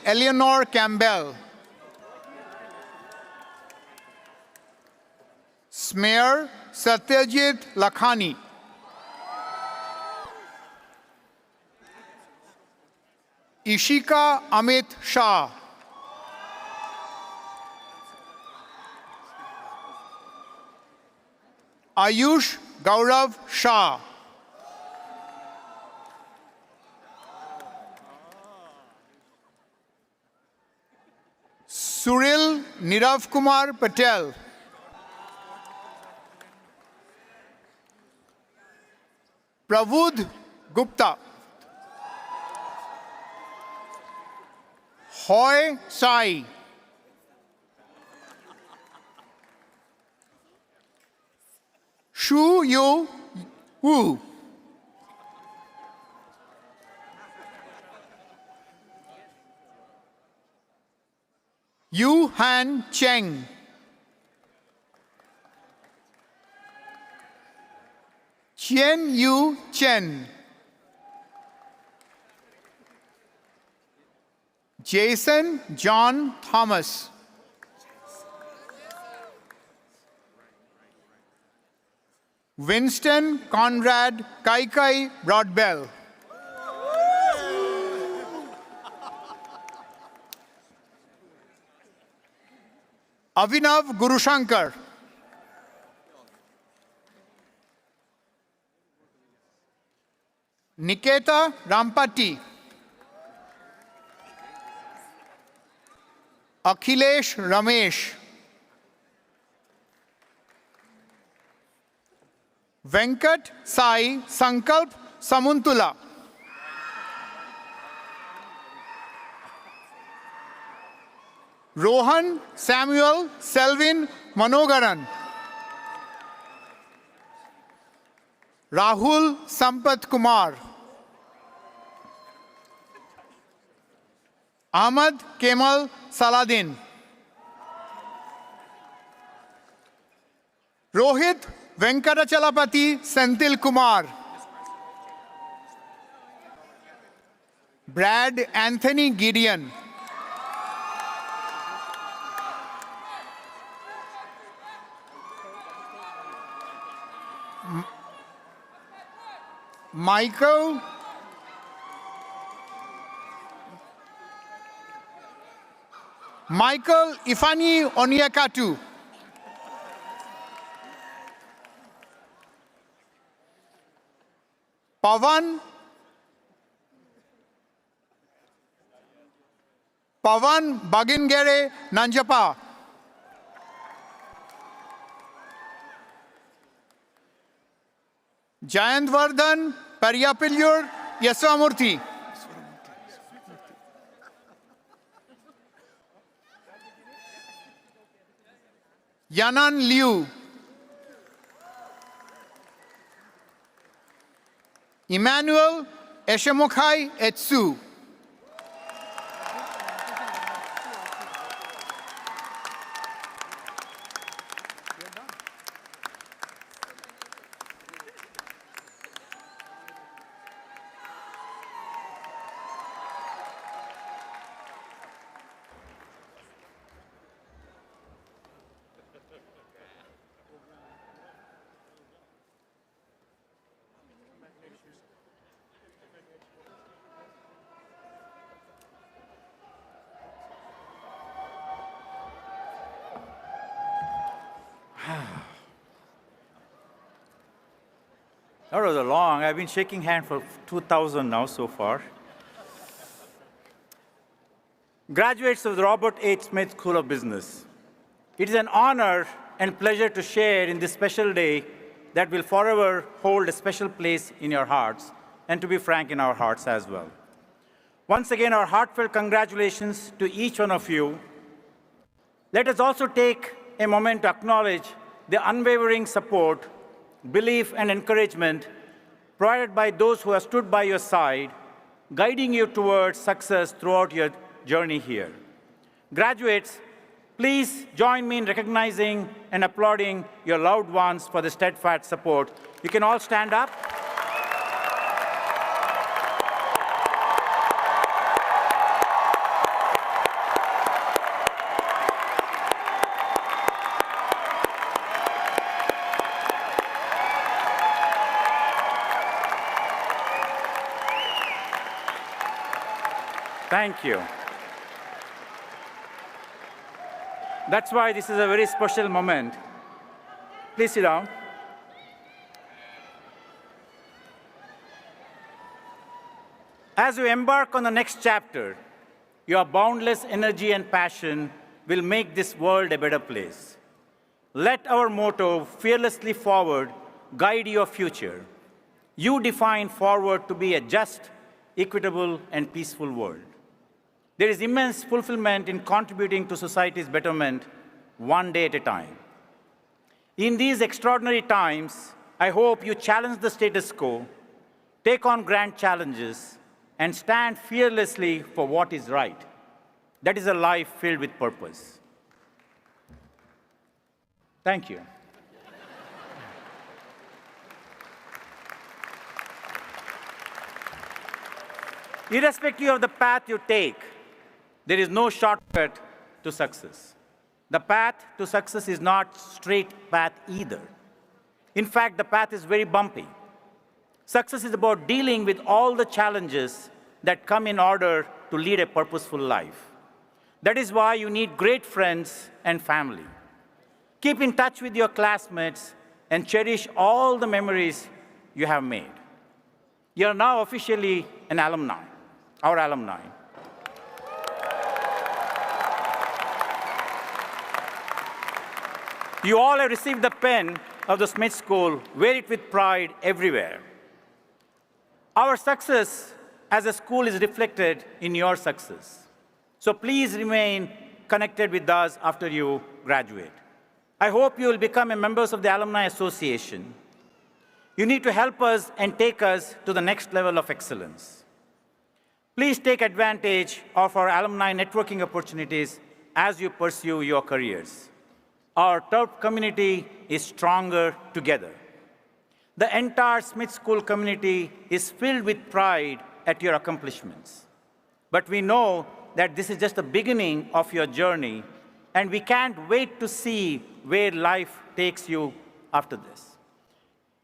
Eleanor Campbell. Smear Satyajit Lakhani. Ishika Amit Shah. Ayush Gaurav Shah. Suril Nirav Kumar Patel. Pravud Gupta. Hoy Sai. Shu Yu Wu. Yu Han Cheng. Chen Yu Chen. Jason John Thomas. Winston Conrad Kaikai Broadbell. Avinav Gurushankar. Niketa Rampati, Akhilesh Ramesh, Venkat Sai Sankalp Samuntula, Rohan Samuel Selvin Manogaran, Rahul Sampat Kumar, Ahmad Kemal Saladin, Rohit Venkatachalapati Senthil Kumar, Brad Anthony Gideon, Michael Ifani Onyekatu, Pavan Bagingere Nanjapa, Jayantwardhan Paryapillur Yaswamurthy, Yanan Liu, Emmanuel Eshemokhai Etsu, That was a long. I've been shaking hands for 2,000 now so far. Graduates of the Robert H. Smith School of Business, it is an honor and pleasure to share in this special day that will forever hold a special place in your hearts, and to be frank, in our hearts as well. Once again, our heartfelt congratulations to each one of you. Let us also take a moment to acknowledge the unwavering support, belief, and encouragement provided by those who have stood by your side, guiding you towards success throughout your journey here. Graduates, please join me in recognizing and applauding your loved ones for the steadfast support. You can all stand up. Thank you. That's why this is a very special moment. Please sit down. As you embark on the next chapter, your boundless energy and passion will make this world a better place. Let our motto, fearlessly forward, guide your future. You define forward to be a just, equitable, and peaceful world. There is immense fulfillment in contributing to society's betterment one day at a time. In these extraordinary times, I hope you challenge the status quo, take on grand challenges, and stand fearlessly for what is right. That is a life filled with purpose. Thank you. Irrespective of the path you take, there is no shortcut to success. The path to success is not straight path either. In fact, the path is very bumpy. Success is about dealing with all the challenges that come in order to lead a purposeful life. That is why you need great friends and family. Keep in touch with your classmates and cherish all the memories you have made. You're now officially an alumni, our alumni. You all have received the pen of the Smith School. Wear it with pride everywhere. Our success as a school is reflected in your success. So please remain connected with us after you graduate. I hope you will become a member of the Alumni Association. You need to help us and take us to the next level of excellence. Please take advantage of our alumni networking opportunities as you pursue your careers. Our TURP community is stronger together. The entire Smith School community is filled with pride at your accomplishments. But we know that this is just the beginning of your journey, and we can't wait to see where life takes you after this.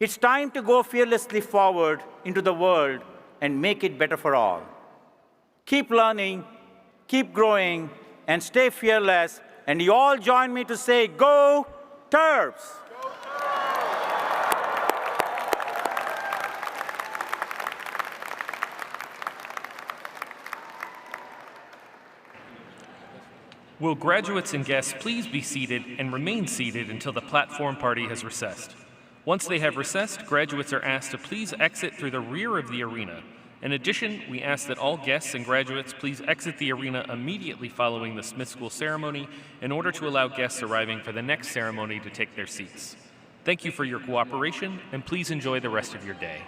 It's time to go fearlessly forward into the world and make it better for all. Keep learning, keep growing, and stay fearless. And you all join me to say, go Terps! Will graduates and guests please be seated and remain seated until the platform party has recessed? Once they have recessed, graduates are asked to please exit through the rear of the arena. In addition, we ask that all guests and graduates please exit the arena immediately following the Smith School ceremony in order to allow guests arriving for the next ceremony to take their seats. Thank you for your cooperation, and please enjoy the rest of your day.